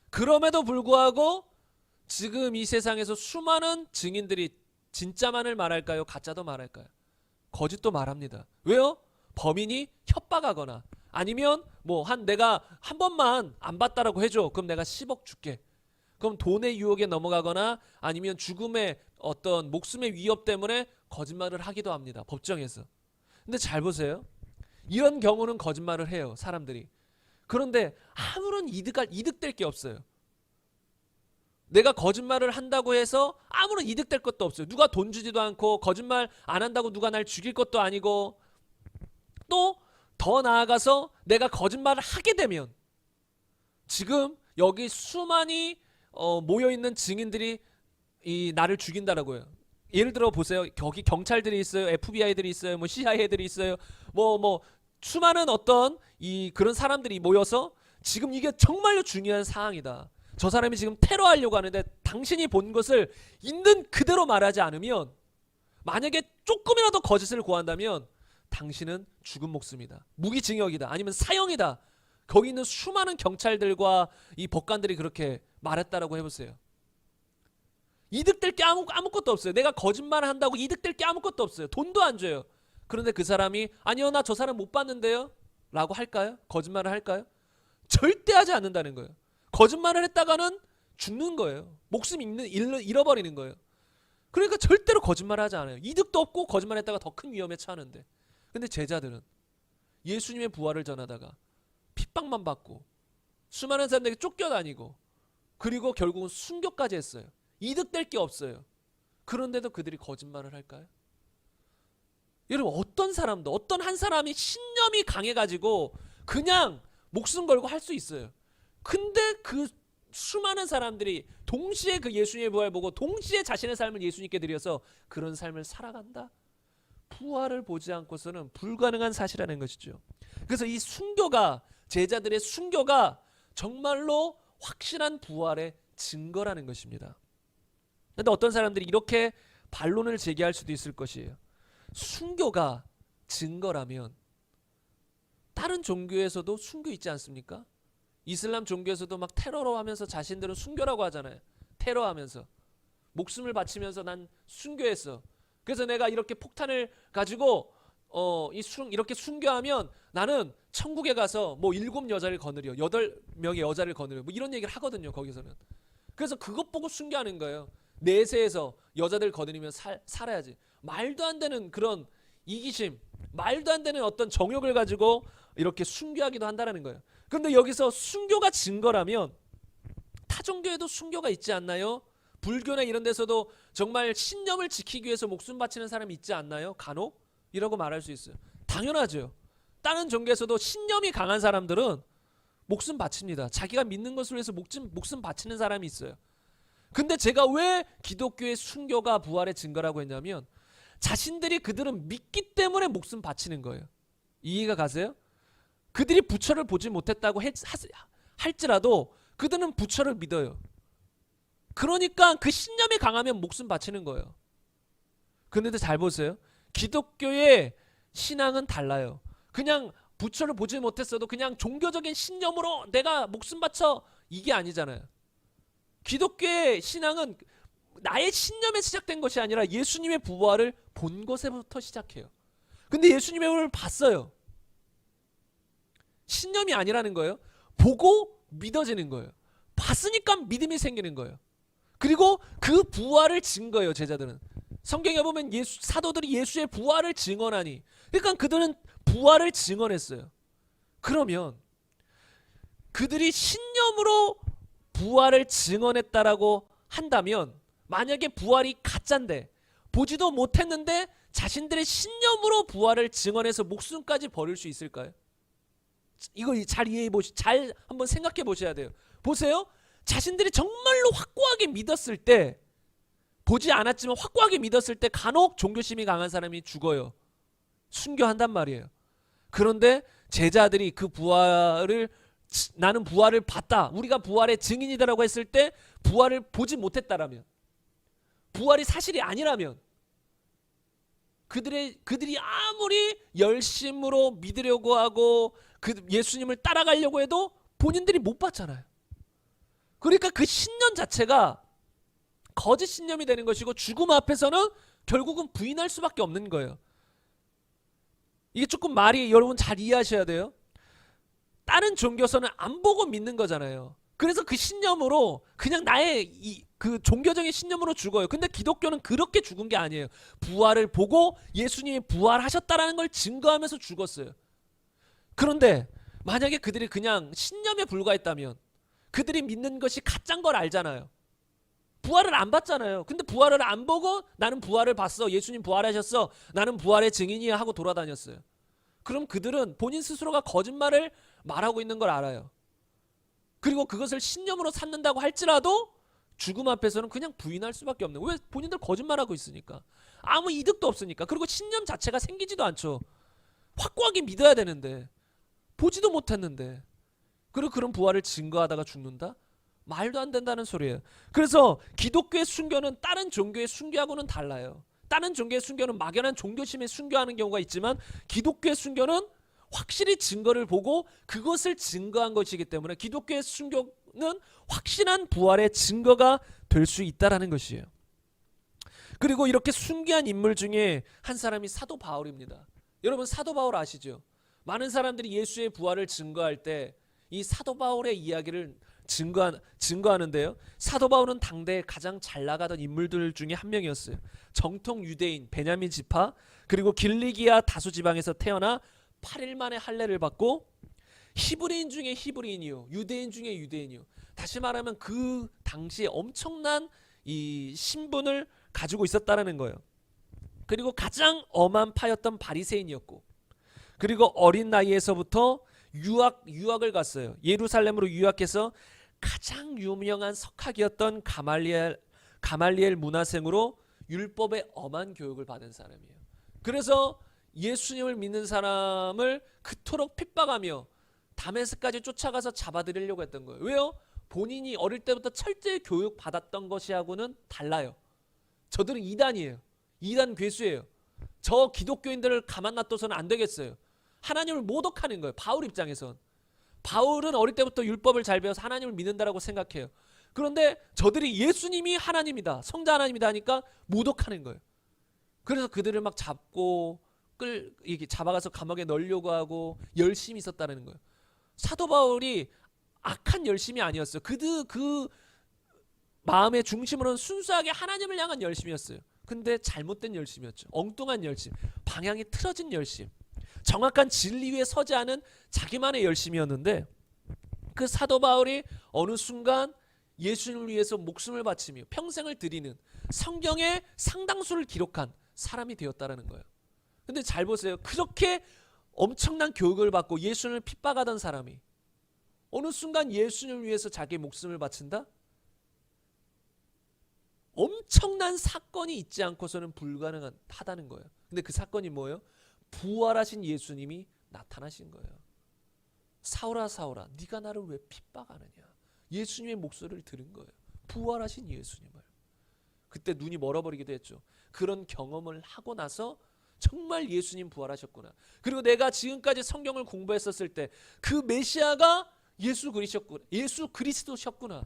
그럼에도 불구하고 지금 이 세상에서 수많은 증인들이 진짜만을 말할까요? 가짜도 말할까요? 거짓도 말합니다. 왜요? 범인이 협박하거나 아니면 내가 한 번만 안 봤다라고 해줘. 그럼 내가 10억 줄게. 그럼 돈의 유혹에 넘어가거나 아니면 죽음의 어떤 목숨의 위협 때문에 거짓말을 하기도 합니다. 법정에서. 근데 잘 보세요. 이런 경우는 거짓말을 해요. 사람들이. 그런데 아무런 이득될 게 없어요. 내가 거짓말을 한다고 해서 아무런 이득될 것도 없어요. 누가 돈 주지도 않고, 거짓말 안 한다고 누가 날 죽일 것도 아니고, 또 더 나아가서 내가 거짓말을 하게 되면 지금 여기 수많이 모여있는 증인들이 나를 죽인다라고 해요. 예를 들어 보세요. 거기 경찰들이 있어요. FBI들이 있어요. CIA들이 있어요. 수많은 어떤 그런 사람들이 모여서 지금 이게 정말로 중요한 사항이다. 저 사람이 지금 테러하려고 하는데 당신이 본 것을 있는 그대로 말하지 않으면, 만약에 조금이라도 거짓을 고한다면 당신은 죽은 목숨이다. 무기징역이다. 아니면 사형이다. 거기 있는 수많은 경찰들과 이 법관들이 그렇게 말했다라고 해보세요. 이득될 게 아무것도 없어요. 내가 거짓말을 한다고 이득될 게 아무것도 없어요. 돈도 안 줘요. 그런데 그 사람이 아니요, 나 저 사람 못 봤는데요 라고 할까요? 거짓말을 할까요? 절대 하지 않는다는 거예요. 거짓말을 했다가는 죽는 거예요. 목숨 잃어버리는 거예요. 그러니까 절대로 거짓말하지 않아요. 이득도 없고 거짓말했다가 더 큰 위험에 처하는데. 근데 제자들은 예수님의 부활을 전하다가 핍박만 받고 수많은 사람들에게 쫓겨다니고 그리고 결국은 순교까지 했어요. 이득될 게 없어요. 그런데도 그들이 거짓말을 할까요? 여러분, 어떤 사람도 어떤 한 사람이 신념이 강해가지고 그냥 목숨 걸고 할 수 있어요. 근데 그 수많은 사람들이 동시에 그 예수님의 부활을 보고 동시에 자신의 삶을 예수님께 드려서 그런 삶을 살아간다? 부활을 보지 않고서는 불가능한 사실이라는 것이죠. 그래서 이 순교가, 제자들의 순교가 정말로 확실한 부활의 증거라는 것입니다. 그런데 어떤 사람들이 이렇게 반론을 제기할 수도 있을 것이에요. 순교가 증거라면 다른 종교에서도 순교 있지 않습니까? 이슬람 종교에서도 막 테러로 하면서 자신들은 순교라고 하잖아요. 테러하면서 목숨을 바치면서 난 순교했어. 그래서 내가 이렇게 폭탄을 가지고 이렇게 순교하면 나는 천국에 가서 뭐 7여자를 거느려, 8명의 여자를 거느려, 뭐 이런 얘기를 하거든요. 거기서는. 그래서 그것 보고 순교하는 거예요. 내세에서 여자들 거느리면 살아야지. 말도 안 되는 그런 이기심, 말도 안 되는 어떤 정욕을 가지고 이렇게 순교하기도 한다는 거예요. 그런데 여기서 순교가 증거라면 타 종교에도 순교가 있지 않나요? 불교나 이런 데서도 정말 신념을 지키기 위해서 목숨 바치는 사람이 있지 않나요? 간혹? 이라고 말할 수 있어요. 당연하죠. 다른 종교에서도 신념이 강한 사람들은 목숨 바칩니다. 자기가 믿는 것을 위해서 목숨 바치는 사람이 있어요. 근데 제가 왜 기독교의 순교가 부활의 증거라고 했냐면 자신들이 그들은 믿기 때문에 목숨 바치는 거예요. 이해가 가세요? 그들이 부처를 보지 못했다고 할지라도 그들은 부처를 믿어요. 그러니까 그 신념이 강하면 목숨 바치는 거예요. 그런데 잘 보세요. 기독교의 신앙은 달라요. 그냥 부처를 보지 못했어도 그냥 종교적인 신념으로 내가 목숨 바쳐, 이게 아니잖아요. 기독교의 신앙은 나의 신념에 시작된 것이 아니라 예수님의 부활을 본 것에부터 시작해요. 근데 예수님의 부활을 봤어요. 신념이 아니라는 거예요. 보고 믿어지는 거예요. 봤으니까 믿음이 생기는 거예요. 그리고 그 부활을 증거해요. 제자들은. 성경에 보면 사도들이 예수의 부활을 증언하니, 그러니까 그들은 부활을 증언했어요. 그러면 그들이 신념으로 부활을 증언했다라고 한다면, 만약에 부활이 가짜인데 보지도 못했는데 자신들의 신념으로 부활을 증언해서 목숨까지 버릴 수 있을까요? 이거 잘 한번 생각해 보셔야 돼요. 보세요. 자신들이 정말로 확고하게 믿었을 때, 보지 않았지만 확고하게 믿었을 때 간혹 종교심이 강한 사람이 죽어요. 순교한단 말이에요. 그런데 제자들이 그 부활을, 나는 부활을 봤다, 우리가 부활의 증인이다라고 했을 때 부활을 보지 못했다라면, 부활이 사실이 아니라면 그들이 아무리 열심으로 믿으려고 하고 예수님을 따라가려고 해도 본인들이 못 봤잖아요. 그러니까 그 신념 자체가 거짓 신념이 되는 것이고 죽음 앞에서는 결국은 부인할 수밖에 없는 거예요. 이게 조금 말이 여러분 잘 이해하셔야 돼요. 다른 종교서는 안 보고 믿는 거잖아요. 그래서 그 신념으로 그냥 나의 그 종교적인 신념으로 죽어요. 근데 기독교는 그렇게 죽은 게 아니에요. 부활을 보고 예수님이 부활하셨다라는 걸 증거하면서 죽었어요. 그런데 만약에 그들이 그냥 신념에 불과했다면, 그들이 믿는 것이 가짜인 걸 알잖아요. 부활을 안 봤잖아요. 근데 부활을 안 보고 나는 부활을 봤어, 예수님 부활하셨어, 나는 부활의 증인이야 하고 돌아다녔어요. 그럼 그들은 본인 스스로가 거짓말을 말하고 있는 걸 알아요. 그리고 그것을 신념으로 삼는다고 할지라도 죽음 앞에서는 그냥 부인할 수밖에 없는 거예요. 왜? 본인들 거짓말하고 있으니까. 아무 이득도 없으니까. 그리고 신념 자체가 생기지도 않죠. 확고하게 믿어야 되는데, 보지도 못했는데, 그리고 그런 부활을 증거하다가 죽는다? 말도 안 된다는 소리예요. 그래서 기독교의 순교는 다른 종교의 순교하고는 달라요. 다른 종교의 순교는 막연한 종교심에 순교하는 경우가 있지만, 기독교의 순교는 확실히 증거를 보고 그것을 증거한 것이기 때문에 기독교의 순교는 확실한 부활의 증거가 될 수 있다는 것이에요. 그리고 이렇게 순교한 인물 중에 한 사람이 사도 바울입니다. 여러분, 사도 바울 아시죠? 많은 사람들이 예수의 부활을 증거할 때 이 사도 바울의 이야기를 증거하는데요. 사도 바울은 당대에 가장 잘 나가던 인물들 중에 한 명이었어요. 정통 유대인 베냐민 지파, 그리고 길리기아 다수 지방에서 태어나 8일 만에 할례를 받고 히브리인 중에 히브리인이요, 유대인 중에 유대인이요. 다시 말하면 그 당시에 엄청난 이 신분을 가지고 있었다라는 거예요. 그리고 가장 엄한 파였던 바리새인이었고, 그리고 어린 나이에서부터 유학을 갔어요. 예루살렘으로 유학해서 가장 유명한 석학이었던 가말리엘 문화생으로 율법의 엄한 교육을 받은 사람이에요. 그래서 예수님을 믿는 사람을 그토록 핍박하며 다메섹까지 쫓아가서 잡아들이려고 했던 거예요. 왜요? 본인이 어릴 때부터 철저히 교육 받았던 것이하고는 달라요. 저들은 이단이에요. 이단 괴수예요. 저 기독교인들을 가만 놔둬서는 안 되겠어요. 하나님을 모독하는 거예요. 바울 입장에선. 바울은 어릴 때부터 율법을 잘 배워서 하나님을 믿는다라고 생각해요. 그런데 저들이 예수님이 하나님이다, 성자 하나님이다 하니까 모독하는 거예요. 그래서 그들을 막 잡고 이렇게 잡아가서 감옥에 넣으려고 하고 열심히 있었다는 거예요. 사도 바울이 악한 열심이 아니었어요. 그 마음의 중심으로는 순수하게 하나님을 향한 열심이었어요. 근데 잘못된 열심이었죠. 엉뚱한 열심, 방향이 틀어진 열심, 정확한 진리 위에 서지 않은 자기만의 열심이었는데, 그 사도 바울이 어느 순간 예수님을 위해서 목숨을 바치며 평생을 드리는 성경의 상당수를 기록한 사람이 되었다라는 거예요. 근데 잘 보세요. 그렇게 엄청난 교육을 받고 예수님을 핍박하던 사람이 어느 순간 예수님을 위해서 자기의 목숨을 바친다? 엄청난 사건이 있지 않고서는 불가능하다는 거예요. 근데 그 사건이 뭐예요? 부활하신 예수님이 나타나신 거예요. 사울아 사울아 네가 나를 왜 핍박하느냐. 예수님의 목소리를 들은 거예요. 부활하신 예수님을. 그때 눈이 멀어버리기도 했죠. 그런 경험을 하고 나서 정말 예수님 부활하셨구나. 그리고 내가 지금까지 성경을 공부했었을 때 그 메시아가 예수 그리스도셨구나.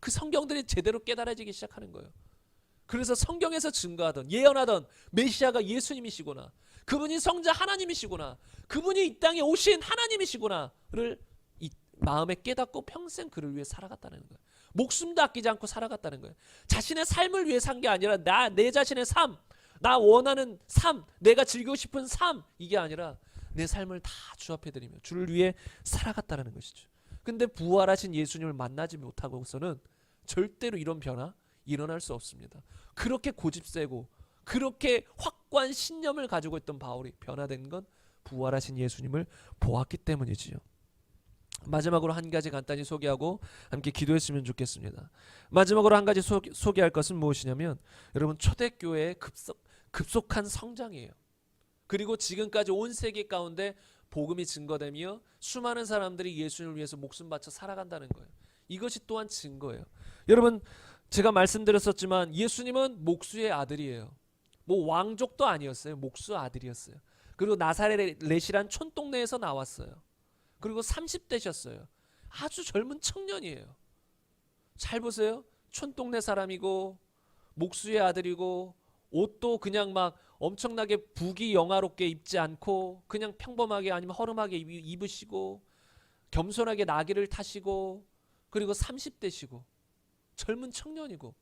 그 성경들이 제대로 깨달아지기 시작하는 거예요. 그래서 성경에서 증거하던 예언하던 메시아가 예수님이시구나, 그분이 성자 하나님이시구나, 그분이 이 땅에 오신 하나님이시구나를 이 마음에 깨닫고 평생 그를 위해 살아갔다는 거예요. 목숨도 아끼지 않고 살아갔다는 거예요. 자신의 삶을 위해 산 게 아니라 내 자신의 삶, 나 원하는 삶, 내가 즐기고 싶은 삶, 이게 아니라 내 삶을 다 주 앞에 드리며 주를 위해 살아갔다는 것이죠. 근데 부활하신 예수님을 만나지 못하고서는 절대로 이런 변화 일어날 수 없습니다. 그렇게 고집세고 그렇게 확고한 신념을 가지고 있던 바울이 변화된 건 부활하신 예수님을 보았기 때문이지요. 마지막으로 한 가지 간단히 소개하고 함께 기도했으면 좋겠습니다. 마지막으로 한 가지 소개할 것은 무엇이냐면, 여러분, 초대교회의 급속한 성장이에요. 그리고 지금까지 온 세계 가운데 복음이 증거되며 수많은 사람들이 예수님을 위해서 목숨 바쳐 살아간다는 거예요. 이것이 또한 증거예요. 여러분, 제가 말씀드렸었지만 예수님은 목수의 아들이에요. 뭐 왕족도 아니었어요. 목수 아들이었어요. 그리고 나사렛이란 촌동네에서 나왔어요. 그리고 30대셨어요. 아주 젊은 청년이에요. 잘 보세요. 촌동네 사람이고 목수의 아들이고 옷도 그냥 막 엄청나게 부귀영화롭게 입지 않고 그냥 평범하게 아니면 허름하게 입으시고 겸손하게 나귀를 타시고 그리고 30대시고 젊은 청년이고.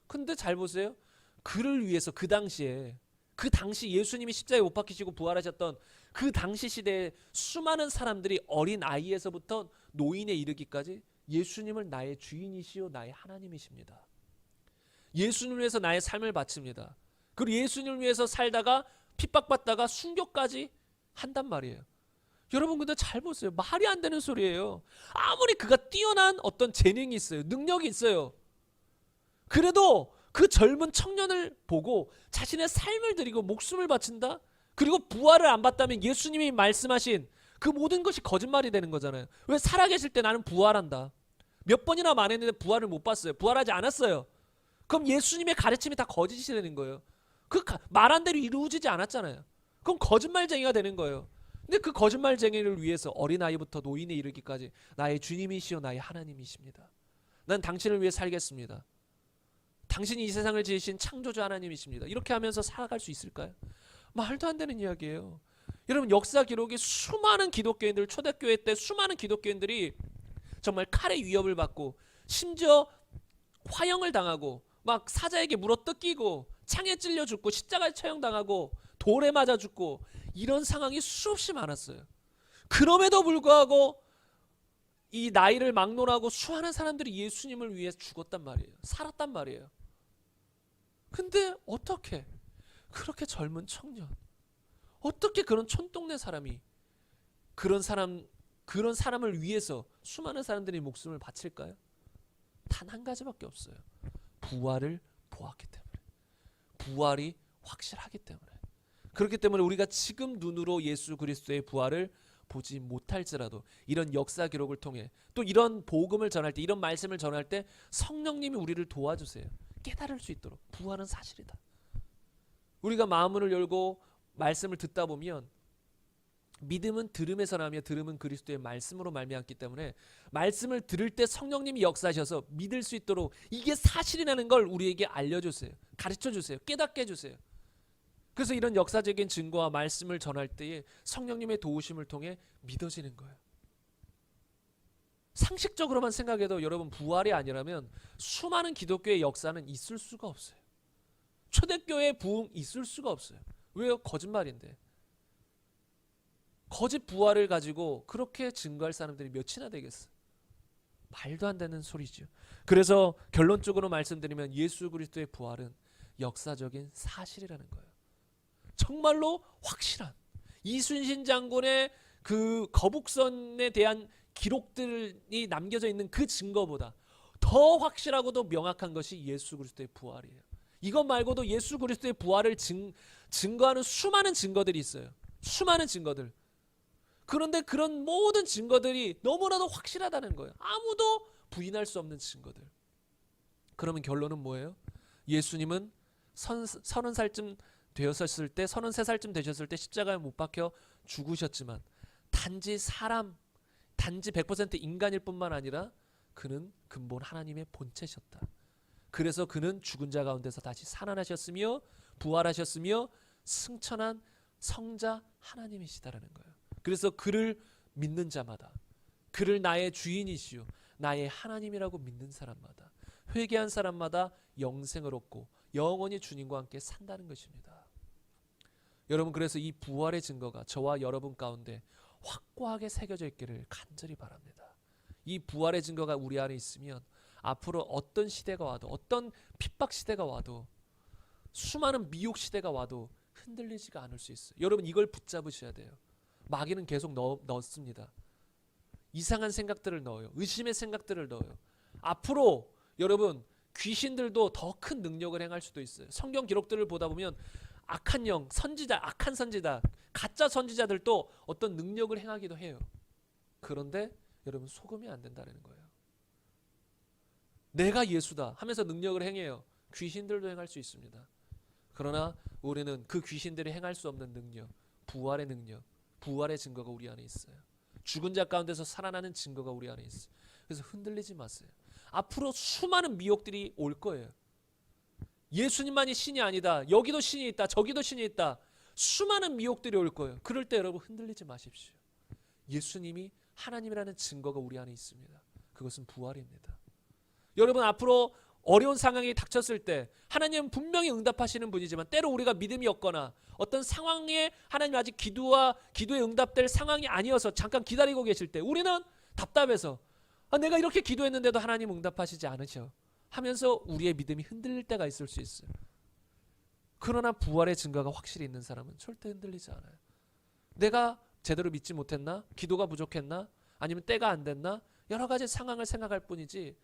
근데 잘 보세요. 그를 위해서 그 당시 예수님이 십자가에 못 박히시고 부활하셨던 그 당시 시대에 수많은 사람들이 어린 아이에서부터 노인에 이르기까지 예수님을 나의 주인이시요 나의 하나님이십니다. 예수님을 위해서 나의 삶을 바칩니다. 그리고 예수님을 위해서 살다가 핍박받다가 순교까지 한단 말이에요. 여러분, 근데 잘 보세요. 말이 안 되는 소리예요. 아무리 그가 뛰어난 어떤 재능이 있어요, 능력이 있어요, 그래도 그 젊은 청년을 보고 자신의 삶을 드리고 목숨을 바친다? 그리고 부활을 안 받다면 예수님이 말씀하신 그 모든 것이 거짓말이 되는 거잖아요. 왜 살아계실 때 나는 부활한다, 몇 번이나 말했는데 부활을 못 봤어요, 부활하지 않았어요. 그럼 예수님의 가르침이 다 거짓이 되는 거예요. 그 말한 대로 이루어지지 않았잖아요. 그럼 거짓말쟁이가 되는 거예요. 근데 그 거짓말쟁이를 위해서 어린아이부터 노인에 이르기까지 나의 주님이시요 나의 하나님이십니다. 난 당신을 위해 살겠습니다. 당신이 이 세상을 지으신 창조주 하나님이십니다. 이렇게 하면서 살아갈 수 있을까요? 말도 안 되는 이야기예요. 여러분, 역사 기록에 수많은 기독교인들, 초대교회 때 수많은 기독교인들이 정말 칼의 위협을 받고 심지어 화형을 당하고 막 사자에게 물어뜯기고 창에 찔려 죽고 십자가에 처형당하고 돌에 맞아 죽고 이런 상황이 수없이 많았어요. 그럼에도 불구하고 이 나이를 막론하고 수많은 사람들이 예수님을 위해 죽었단 말이에요. 살았단 말이에요. 근데 어떻게 그렇게 젊은 청년, 어떻게 그런 촌동네 사람이 그런 사람을 위해서 수많은 사람들이 목숨을 바칠까요? 단 한 가지밖에 없어요. 부활을 보았기 때문에. 부활이 확실하기 때문에. 그렇기 때문에 우리가 지금 눈으로 예수 그리스도의 부활을 보지 못할지라도 이런 역사 기록을 통해 또 이런 복음을 전할 때, 이런 말씀을 전할 때 성령님이 우리를 도와주세요. 깨달을 수 있도록. 부활은 사실이다. 우리가 마음을 열고 말씀을 듣다 보면 믿음은 들음에서 나며 들음은 그리스도의 말씀으로 말미암기 때문에 말씀을 들을 때 성령님이 역사하셔서 믿을 수 있도록 이게 사실이라는 걸 우리에게 알려주세요. 가르쳐주세요. 깨닫게 해주세요. 그래서 이런 역사적인 증거와 말씀을 전할 때에 성령님의 도우심을 통해 믿어지는 거예요. 상식적으로만 생각해도 여러분 부활이 아니라면 수많은 기독교의 역사는 있을 수가 없어요. 초대교회 부흥 있을 수가 없어요. 왜요? 거짓말인데. 거짓 부활을 가지고 그렇게 증거할 사람들이 몇이나 되겠어? 말도 안 되는 소리죠. 그래서 결론적으로 말씀드리면 예수 그리스도의 부활은 역사적인 사실이라는 거예요. 정말로 확실한 이순신 장군의 그 거북선에 대한 기록들이 남겨져 있는 그 증거보다 더 확실하고도 명확한 것이 예수 그리스도의 부활이에요. 이것 말고도 예수 그리스도의 부활을 증거하는 수많은 증거들이 있어요. 수많은 증거들. 그런데 그런 모든 증거들이 너무나도 확실하다는 거예요. 아무도 부인할 수 없는 증거들. 그러면 결론은 뭐예요? 예수님은 30살쯤 되었을 때, 33살쯤 되셨을 때 십자가에 못 박혀 죽으셨지만 단지 100% 인간일 뿐만 아니라 그는 근본 하나님의 본체셨다. 그래서 그는 죽은 자 가운데서 다시 살아나셨으며 부활하셨으며 승천한 성자 하나님이시다라는 거예요. 그래서 그를 믿는 자마다, 그를 나의 주인이시요 나의 하나님이라고 믿는 사람마다, 회개한 사람마다 영생을 얻고 영원히 주님과 함께 산다는 것입니다. 여러분, 그래서 이 부활의 증거가 저와 여러분 가운데 확고하게 새겨져 있기를 간절히 바랍니다. 이 부활의 증거가 우리 안에 있으면 앞으로 어떤 시대가 와도, 어떤 핍박 시대가 와도, 수많은 미혹 시대가 와도 흔들리지가 않을 수 있어요. 여러분, 이걸 붙잡으셔야 돼요. 마귀는 계속 넣습니다. 이상한 생각들을 넣어요. 의심의 생각들을 넣어요. 앞으로 여러분, 귀신들도 더 큰 능력을 행할 수도 있어요. 성경 기록들을 보다 보면 악한 영, 선지자, 악한 선지자, 가짜 선지자들도 어떤 능력을 행하기도 해요. 그런데 여러분, 속으면 안 된다는 거예요. 내가 예수다 하면서 능력을 행해요. 귀신들도 행할 수 있습니다. 그러나 우리는 그 귀신들이 행할 수 없는 능력, 부활의 능력, 부활의 증거가 우리 안에 있어요. 죽은 자 가운데서 살아나는 증거가 우리 안에 있어요. 그래서 흔들리지 마세요. 앞으로 수많은 미혹들이 올 거예요. 예수님만이 신이 아니다. 여기도 신이 있다. 저기도 신이 있다. 수많은 미혹들이 올 거예요. 그럴 때 여러분 흔들리지 마십시오. 예수님이 하나님이라는 증거가 우리 안에 있습니다. 그것은 부활입니다. 여러분, 앞으로 어려운 상황이 닥쳤을 때 하나님은 분명히 응답하시는 분이지만 때로 우리가 믿음이 없거나 어떤 상황에 하나님 아직 기도에 응답될 상황이 아니어서 잠깐 기다리고 계실 때 우리는 답답해서 내가 이렇게 기도했는데도 하나님 응답하시지 않으셔 하면서 우리의 믿음이 흔들릴 때가 있을 수 있어요. 그러나 부활의 증거가 확실히 있는 사람은 절대 흔들리지 않아요. 내가 제대로 믿지 못했나? 기도가 부족했나? 아니면 때가 안 됐나? 여러 가지 상황을 생각할 뿐이지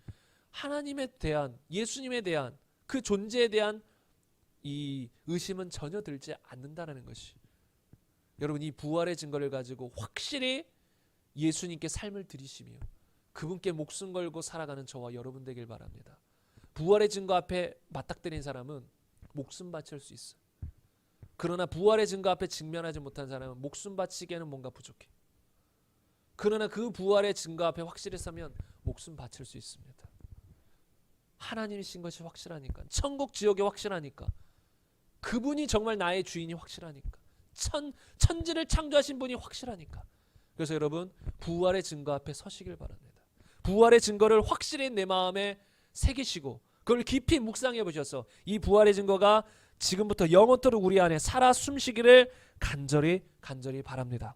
하나님에 대한, 예수님에 대한 그 존재에 대한 이 의심은 전혀 들지 않는다는 것이, 여러분, 이 부활의 증거를 가지고 확실히 예수님께 삶을 드리시며 그분께 목숨 걸고 살아가는 저와 여러분 되길 바랍니다. 부활의 증거 앞에 맞닥뜨린 사람은 목숨 바칠 수 있어요. 그러나 부활의 증거 앞에 직면하지 못한 사람은 목숨 바치기에는 뭔가 부족해. 그러나 그 부활의 증거 앞에 확실히 서면 목숨 바칠 수 있습니다. 하나님이신 것이 확실하니까, 천국 지옥이 확실하니까, 그분이 정말 나의 주인이 확실하니까, 천지를 창조하신 분이 확실하니까. 그래서 여러분, 부활의 증거 앞에 서시길 바랍니다. 부활의 증거를 확실히 내 마음에 새기시고 그걸 깊이 묵상해 보셔서 이 부활의 증거가 지금부터 영원토록 우리 안에 살아 숨쉬기를 간절히 바랍니다.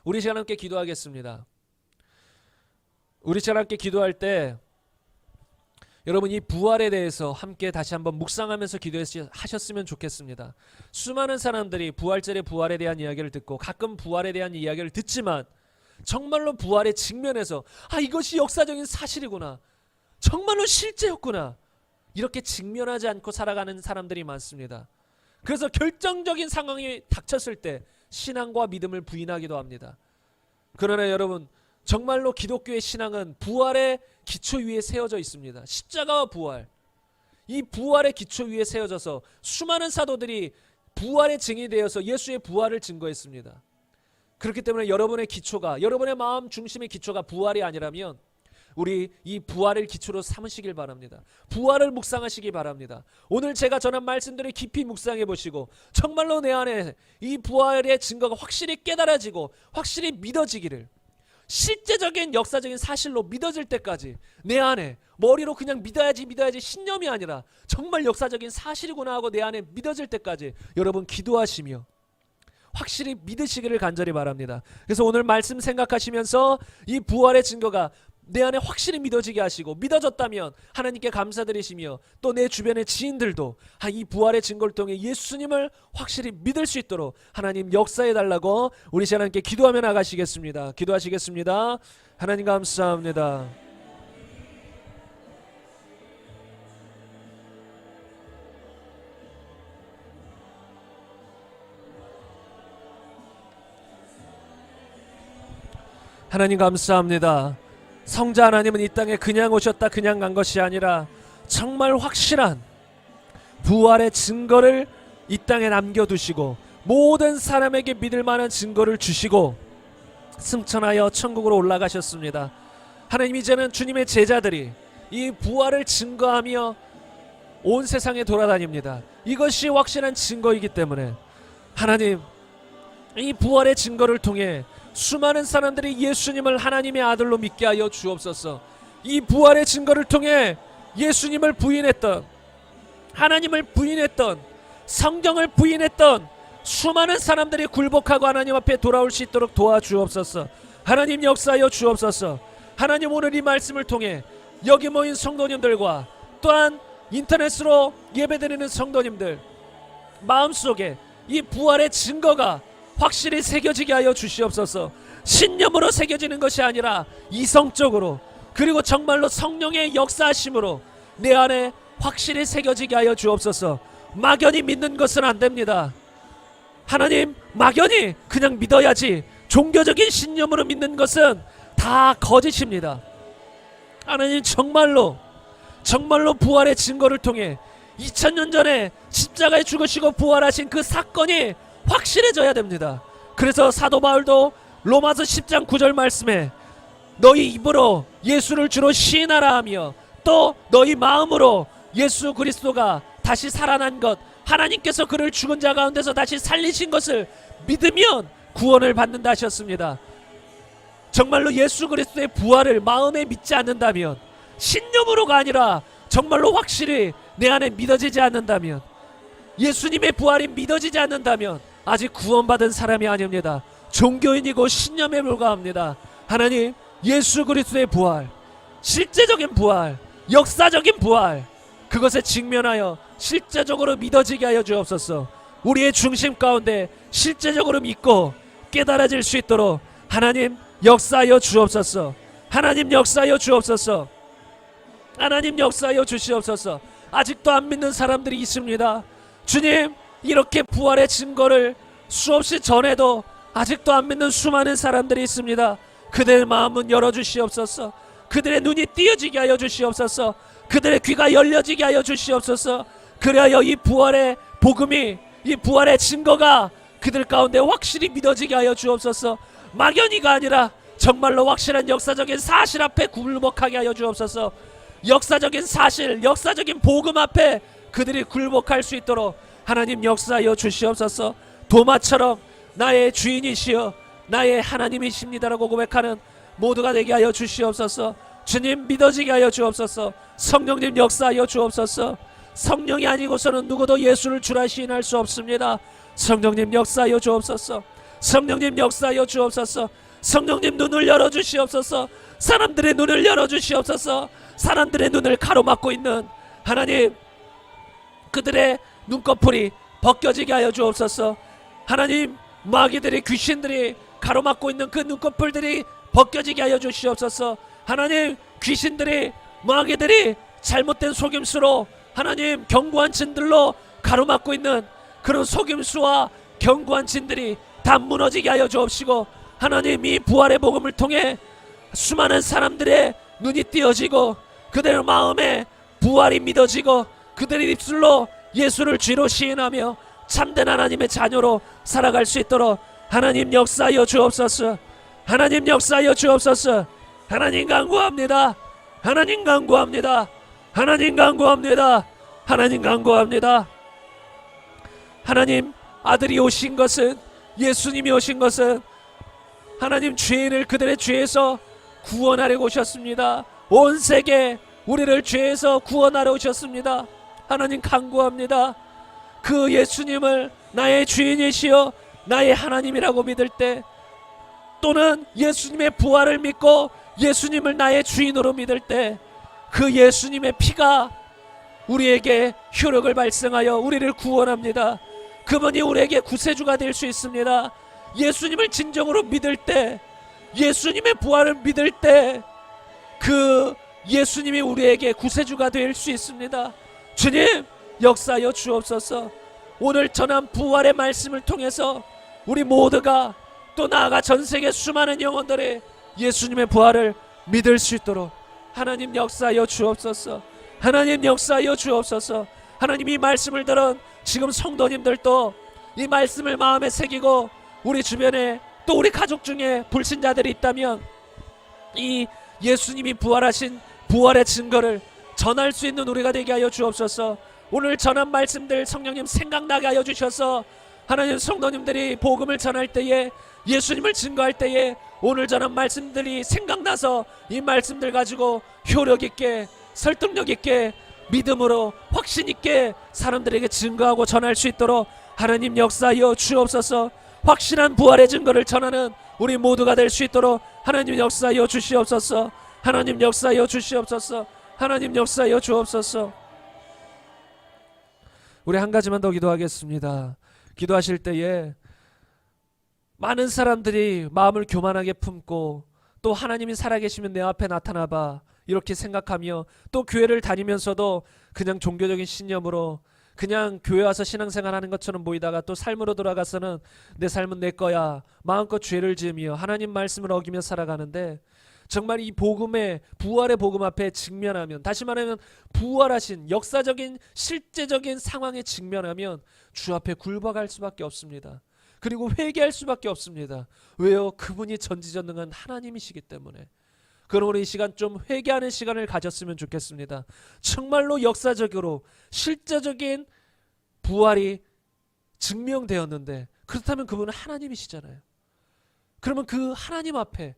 우리 시간 함께 기도하겠습니다. 우리 시간 함께 기도할 때 여러분 이 부활에 대해서 함께 다시 한번 묵상하면서 기도하셨으면 좋겠습니다. 수많은 사람들이 부활절의 부활에 대한 이야기를 듣고 가끔 부활에 대한 이야기를 듣지만 정말로 부활의 측면에서 이것이 역사적인 사실이구나, 정말로 실제였구나, 이렇게 직면하지 않고 살아가는 사람들이 많습니다. 그래서 결정적인 상황이 닥쳤을 때 신앙과 믿음을 부인하기도 합니다. 그러나 여러분 정말로 기독교의 신앙은 부활의 기초 위에 세워져 있습니다. 십자가와 부활, 이 부활의 기초 위에 세워져서 수많은 사도들이 부활의 증인이 되어서 예수의 부활을 증거했습니다. 그렇기 때문에 여러분의 기초가, 여러분의 마음 중심의 기초가 부활이 아니라면 우리 이 부활을 기초로 삼으시길 바랍니다. 부활을 묵상하시기 바랍니다. 오늘 제가 전한 말씀들을 깊이 묵상해 보시고 정말로 내 안에 이 부활의 증거가 확실히 깨달아지고 확실히 믿어지기를, 실제적인 역사적인 사실로 믿어질 때까지 내 안에 머리로 그냥 믿어야지 신념이 아니라 정말 역사적인 사실이구나 하고 내 안에 믿어질 때까지 여러분 기도하시며 확실히 믿으시기를 간절히 바랍니다. 그래서 오늘 말씀 생각하시면서 이 부활의 증거가 내 안에 확실히 믿어지게 하시고, 믿어졌다면 하나님께 감사드리시며 또 내 주변의 지인들도 이 부활의 증거를 통해 예수님을 확실히 믿을 수 있도록 하나님 역사해 달라고 우리 시간 함께 기도하며 나가시겠습니다. 기도하시겠습니다. 하나님 감사합니다. 하나님 감사합니다. 성자 하나님은 이 땅에 그냥 오셨다 그냥 간 것이 아니라 정말 확실한 부활의 증거를 이 땅에 남겨두시고 모든 사람에게 믿을 만한 증거를 주시고 승천하여 천국으로 올라가셨습니다. 하나님, 이제는 주님의 제자들이 이 부활을 증거하며 온 세상에 돌아다닙니다. 이것이 확실한 증거이기 때문에 하나님, 이 부활의 증거를 통해 수많은 사람들이 예수님을 하나님의 아들로 믿게 하여 주옵소서. 이 부활의 증거를 통해 예수님을 부인했던, 하나님을 부인했던, 성경을 부인했던 수많은 사람들이 굴복하고 하나님 앞에 돌아올 수 있도록 도와주옵소서. 하나님 역사하여 주옵소서. 하나님, 오늘 이 말씀을 통해 여기 모인 성도님들과 또한 인터넷으로 예배드리는 성도님들 마음속에 이 부활의 증거가 확실히 새겨지게 하여 주시옵소서. 신념으로 새겨지는 것이 아니라 이성적으로, 그리고 정말로 성령의 역사하심으로 내 안에 확실히 새겨지게 하여 주옵소서. 막연히 믿는 것은 안 됩니다. 하나님, 막연히 그냥 믿어야지, 종교적인 신념으로 믿는 것은 다 거짓입니다. 하나님, 정말로 부활의 증거를 통해 2000년 전에 십자가에 죽으시고 부활하신 그 사건이 확실해져야 됩니다. 그래서 사도 바울도 로마서 10장 9절 말씀에 너희 입으로 예수를 주로 시인하라 하며 또 너희 마음으로 예수 그리스도가 다시 살아난 것, 하나님께서 그를 죽은 자 가운데서 다시 살리신 것을 믿으면 구원을 받는다 하셨습니다. 정말로 예수 그리스도의 부활을 마음에 믿지 않는다면, 신념으로가 아니라 정말로 확실히 내 안에 믿어지지 않는다면, 예수님의 부활이 믿어지지 않는다면 아직 구원받은 사람이 아닙니다. 종교인이고 신념에 불과합니다. 하나님, 예수 그리스도의 부활, 실제적인 부활, 역사적인 부활, 그것에 직면하여 실제적으로 믿어지게 하여 주옵소서. 우리의 중심 가운데 실제적으로 믿고 깨달아질 수 있도록 하나님 역사하여 주옵소서. 하나님 역사하여 주옵소서. 하나님 역사하여 주시옵소서. 아직도 안 믿는 사람들이 있습니다. 주님, 이렇게 부활의 증거를 수없이 전해도 아직도 안 믿는 수많은 사람들이 있습니다. 그들의 마음은 열어주시옵소서. 그들의 눈이 띄어지게 하여 주시옵소서. 그들의 귀가 열려지게 하여 주시옵소서. 그리하여 이 부활의 복음이, 이 부활의 증거가 그들 가운데 확실히 믿어지게 하여 주옵소서. 막연히가 아니라 정말로 확실한 역사적인 사실 앞에 굴복하게 하여 주옵소서. 역사적인 사실, 역사적인 복음 앞에 그들이 굴복할 수 있도록 하나님 역사하여 주시옵소서. 도마처럼 나의 주인이시여 나의 하나님이십니다라고 고백하는 모두가 되게 하여 주시옵소서. 주님 믿어지게 하여 주옵소서. 성령님 역사하여 주옵소서. 성령이 아니고서는 누구도 예수를 주라 시인할 수 없습니다. 성령님 역사하여 주옵소서. 성령님 역사하여 주옵소서. 성령님 눈을 열어주시옵소서. 사람들의 눈을 열어주시옵소서. 사람들의 눈을 가로막고 있는 하나님, 그들의 눈꺼풀이 벗겨지게 하여 주옵소서. 하나님, 마귀들이, 귀신들이 가로막고 있는 그 눈꺼풀들이 벗겨지게 하여 주시옵소서. 하나님, 귀신들이, 마귀들이 잘못된 속임수로 하나님 견고한 진들로 가로막고 있는 그런 속임수와 견고한 진들이 다 무너지게 하여 주옵시고, 하나님, 이 부활의 복음을 통해 수많은 사람들의 눈이 띄어지고 그들의 마음에 부활이 믿어지고 그들의 입술로 예수를 주로 시인하며 참된 하나님의 자녀로 살아갈 수 있도록 하나님 역사하여 주옵소서. 하나님 역사하여 주옵소서. 하나님 간구합니다. 하나님 간구합니다. 하나님 간구합니다. 하나님 간구합니다. 하나님, 아들이 오신 것은, 예수님이 오신 것은 하나님 죄인을 그들의 죄에서 구원하려고 오셨습니다. 온 세계 우리를 죄에서 구원하러 오셨습니다. 하나님 간구합니다. 그 예수님을 나의 주인이시여 나의 하나님이라고 믿을 때, 또는 예수님의 부활을 믿고 예수님을 나의 주인으로 믿을 때, 그 예수님의 피가 우리에게 효력을 발생하여 우리를 구원합니다. 그분이 우리에게 구세주가 될 수 있습니다. 예수님을 진정으로 믿을 때, 예수님의 부활을 믿을 때, 그 예수님이 우리에게 구세주가 될 수 있습니다. 주님 역사하여 주옵소서. 오늘 전한 부활의 말씀을 통해서 우리 모두가, 또 나아가 전세계 수많은 영혼들이 예수님의 부활을 믿을 수 있도록 하나님 역사하여 주옵소서. 하나님 역사하여 주옵소서. 하나님, 이 말씀을 들은 지금 성도님들도 이 말씀을 마음에 새기고 우리 주변에 또 우리 가족 중에 불신자들이 있다면 이 예수님이 부활하신 부활의 증거를 전할 수 있는 우리가 되게 하여 주옵소서. 오늘 전한 말씀들 성령님 생각나게 하여 주셔서 하나님, 성도님들이 복음을 전할 때에, 예수님을 증거할 때에 오늘 전한 말씀들이 생각나서 이 말씀들 가지고 효력 있게, 설득력 있게, 믿음으로 확신 있게 사람들에게 증거하고 전할 수 있도록 하나님 역사하여 주옵소서. 확실한 부활의 증거를 전하는 우리 모두가 될 수 있도록 하나님 역사하여 주시옵소서. 하나님 역사하여 주시옵소서. 하나님 역사하여 주옵소서. 우리 한 가지만 더 기도하겠습니다. 기도하실 때에 많은 사람들이 마음을 교만하게 품고, 또 하나님이 살아계시면 내 앞에 나타나봐 이렇게 생각하며, 또 교회를 다니면서도 그냥 종교적인 신념으로 그냥 교회 와서 신앙생활 하는 것처럼 보이다가 또 삶으로 돌아가서는 내 삶은 내 거야 마음껏 죄를 지으며 하나님 말씀을 어기며 살아가는데, 정말 이 복음의, 부활의 복음 앞에 직면하면, 다시 말하면 부활하신 역사적인 실제적인 상황에 직면하면 주 앞에 굴복할 수밖에 없습니다. 그리고 회개할 수밖에 없습니다. 왜요? 그분이 전지전능한 하나님이시기 때문에. 그럼 우리 이 시간 좀 회개하는 시간을 가졌으면 좋겠습니다. 정말로 역사적으로 실제적인 부활이 증명되었는데, 그렇다면 그분은 하나님이시잖아요. 그러면 그 하나님 앞에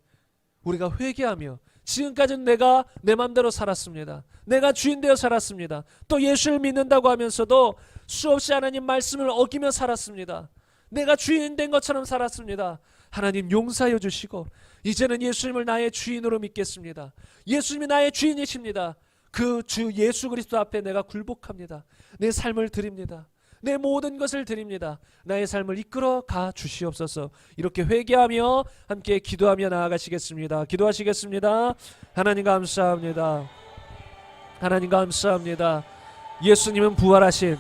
우리가 회개하며, 지금까지는 내가 내 맘대로 살았습니다. 내가 주인 되어 살았습니다. 또 예수를 믿는다고 하면서도 수없이 하나님 말씀을 어기며 살았습니다. 내가 주인 된 것처럼 살았습니다. 하나님 용서하여 주시고 이제는 예수님을 나의 주인으로 믿겠습니다. 예수님이 나의 주인이십니다. 그 주 예수 그리스도 앞에 내가 굴복합니다. 내 삶을 드립니다. 내 모든 것을 드립니다. 나의 삶을 이끌어 가 주시옵소서. 이렇게 회개하며 함께 기도하며 나아가시겠습니다. 기도하시겠습니다. 하나님 감사합니다. 하나님 감사합니다. 예수님은 부활하신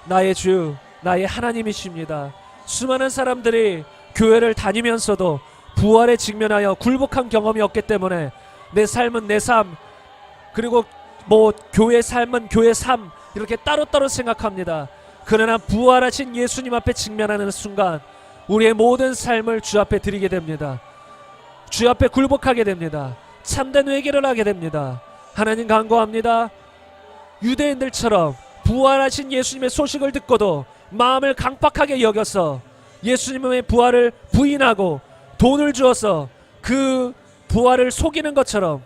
나의 주, 나의 하나님이십니다. 수많은 사람들이 교회를 다니면서도 부활에 직면하여 굴복한 경험이 없기 때문에 내 삶은 내 삶, 그리고 교회 삶은 교회 삶, 이렇게 따로따로 생각합니다. 그러나 부활하신 예수님 앞에 직면하는 순간 우리의 모든 삶을 주 앞에 드리게 됩니다. 주 앞에 굴복하게 됩니다. 참된 회개를 하게 됩니다. 하나님 간구합니다. 유대인들처럼 부활하신 예수님의 소식을 듣고도 마음을 강팍하게 여겨서 예수님의 부활을 부인하고 돈을 주어서 그 부활을 속이는 것처럼,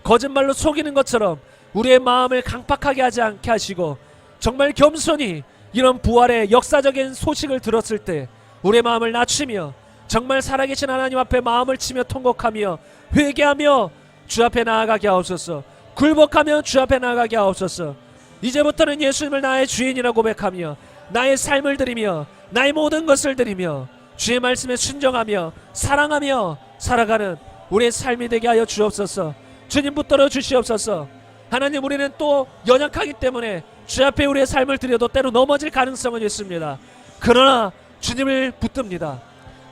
거짓말로 속이는 것처럼 우리의 마음을 강팍하게 하지 않게 하시고, 정말 겸손히 이런 부활의 역사적인 소식을 들었을 때 우리의 마음을 낮추며 정말 살아계신 하나님 앞에 마음을 치며 통곡하며 회개하며 주 앞에 나아가게 하옵소서. 굴복하며 주 앞에 나아가게 하옵소서. 이제부터는 예수님을 나의 주인이라 고백하며 나의 삶을 드리며 나의 모든 것을 드리며 주의 말씀에 순종하며 사랑하며 살아가는 우리의 삶이 되게 하여 주옵소서. 주님 붙들어 주시옵소서. 하나님, 우리는 또 연약하기 때문에 주 앞에 우리의 삶을 드려도 때로 넘어질 가능성은 있습니다. 그러나 주님을 붙듭니다.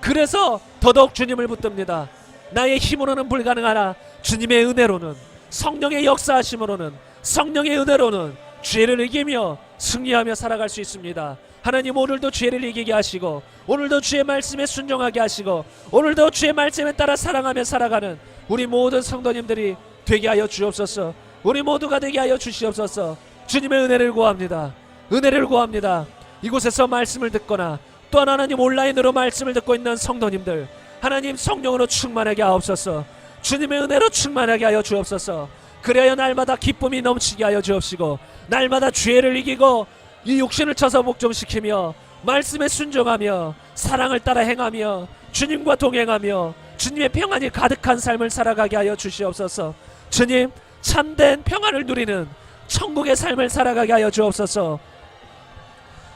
그래서 더더욱 주님을 붙듭니다. 나의 힘으로는 불가능하나 주님의 은혜로는, 성령의 역사하심으로는, 성령의 은혜로는 죄를 이기며 승리하며 살아갈 수 있습니다. 하나님, 오늘도 죄를 이기게 하시고 오늘도 주의 말씀에 순종하게 하시고 오늘도 주의 말씀에 따라 사랑하며 살아가는 우리 모든 성도님들이 되게 하여 주옵소서. 우리 모두가 되게 하여 주시옵소서. 주님의 은혜를 구합니다. 은혜를 구합니다. 이곳에서 말씀을 듣거나 또한 하나님 온라인으로 말씀을 듣고 있는 성도님들, 하나님 성령으로 충만하게 하옵소서. 주님의 은혜로 충만하게 하여 주옵소서. 그래야 날마다 기쁨이 넘치게 하여 주옵시고 날마다 죄를 이기고 이 육신을 쳐서 복종시키며 말씀에 순종하며 사랑을 따라 행하며 주님과 동행하며 주님의 평안이 가득한 삶을 살아가게 하여 주시옵소서. 주님, 참된 평안을 누리는 천국의 삶을 살아가게 하여 주옵소서.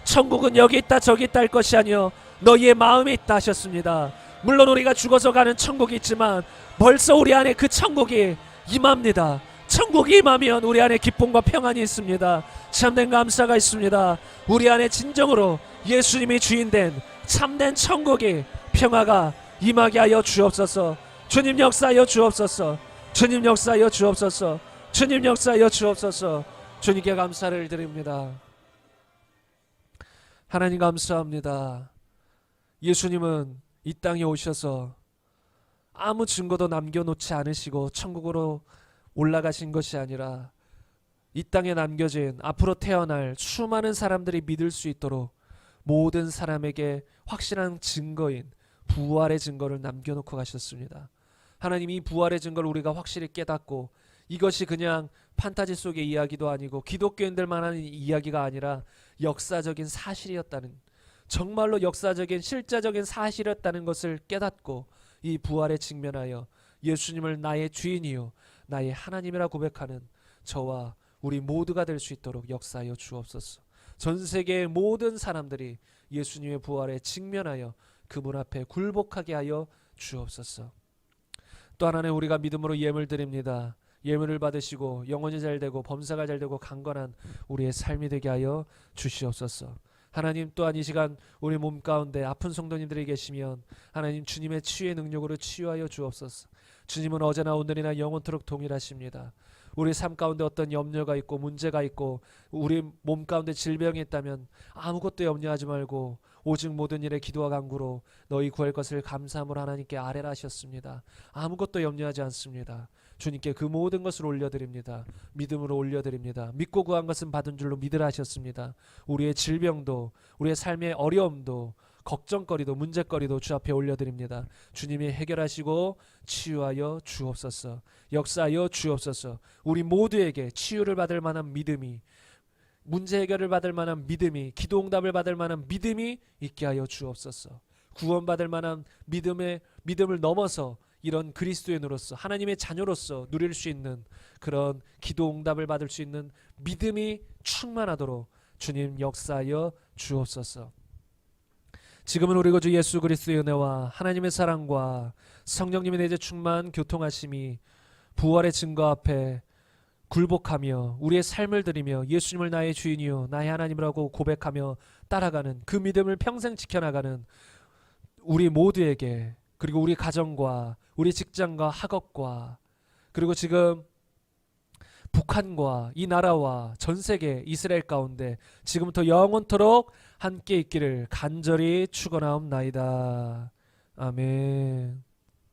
천국은 여기 있다 저기 있다 할 것이 아니요 너희의 마음에 있다 하셨습니다. 물론 우리가 죽어서 가는 천국이 있지만 벌써 우리 안에 그 천국이 임합니다. 천국이 임하면 우리 안에 기쁨과 평안이 있습니다. 참된 감사가 있습니다. 우리 안에 진정으로 예수님이 주인된 참된 천국이, 평화가 임하게 하여 주옵소서. 주님 역사하여 주옵소서. 주님 역사하여 주옵소서. 주님 역사하여 주옵소서. 주님께 감사를 드립니다. 하나님 감사합니다. 예수님은 이 땅에 오셔서 아무 증거도 남겨놓지 않으시고 천국으로 올라가신 것이 아니라 이 땅에 남겨진 앞으로 태어날 수많은 사람들이 믿을 수 있도록 모든 사람에게 확실한 증거인 부활의 증거를 남겨놓고 가셨습니다. 하나님, 이 부활의 증거를 우리가 확실히 깨닫고 이것이 그냥 판타지 속의 이야기도 아니고 기독교인들만 하는 이야기가 아니라 역사적인 사실이었다는, 정말로 역사적인 실제적인 사실이었다는 것을 깨닫고 이 부활에 직면하여 예수님을 나의 주인이요 나의 하나님이라 고백하는 저와 우리 모두가 될 수 있도록 역사하여 주옵소서. 전 세계의 모든 사람들이 예수님의 부활에 직면하여 그분 앞에 굴복하게 하여 주옵소서. 또 하나는 우리가 믿음으로 예물 드립니다. 예물을 받으시고 영혼이 잘되고 범사가 잘되고 강건한 우리의 삶이 되게 하여 주시옵소서. 하나님, 또한 이 시간 우리 몸 가운데 아픈 성도님들이 계시면 하나님 주님의 치유의 능력으로 치유하여 주옵소서. 주님은 어제나 오늘이나 영원토록 동일하십니다. 우리 삶 가운데 어떤 염려가 있고 문제가 있고 우리 몸 가운데 질병이 있다면 아무것도 염려하지 말고 오직 모든 일에 기도와 간구로 너희 구할 것을 감사함으로 하나님께 아뢰라 하셨습니다. 아무것도 염려하지 않습니다. 주님께 그 모든 것을 올려드립니다. 믿음으로 올려드립니다. 믿고 구한 것은 받은 줄로 믿으라 하셨습니다. 우리의 질병도 우리의 삶의 어려움도 걱정거리도 문제거리도 주 앞에 올려드립니다. 주님이 해결하시고 치유하여 주옵소서. 역사하여 주옵소서. 우리 모두에게 치유를 받을 만한 믿음이, 문제 해결을 받을 만한 믿음이, 기도 응답을 받을 만한 믿음이 있게 하여 주옵소서. 구원받을 만한 믿음을 넘어서 이런 그리스도인으로서 하나님의 자녀로서 누릴 수 있는 그런 기도 응답을 받을 수 있는 믿음이 충만하도록 주님 역사하여 주옵소서. 지금은 우리 구주 예수 그리스도의 은혜와 하나님의 사랑과 성령님의 내재 충만 교통하심이 부활의 증거 앞에 굴복하며 우리의 삶을 드리며 예수님을 나의 주인이요 나의 하나님이라고 고백하며 따라가는 그 믿음을 평생 지켜나가는 우리 모두에게, 그리고 우리 가정과 우리 직장과 학업과 그리고 지금 북한과 이 나라와 전 세계 이스라엘 가운데 지금부터 영원토록 함께 있기를 간절히 축원하옵나이다. 아멘.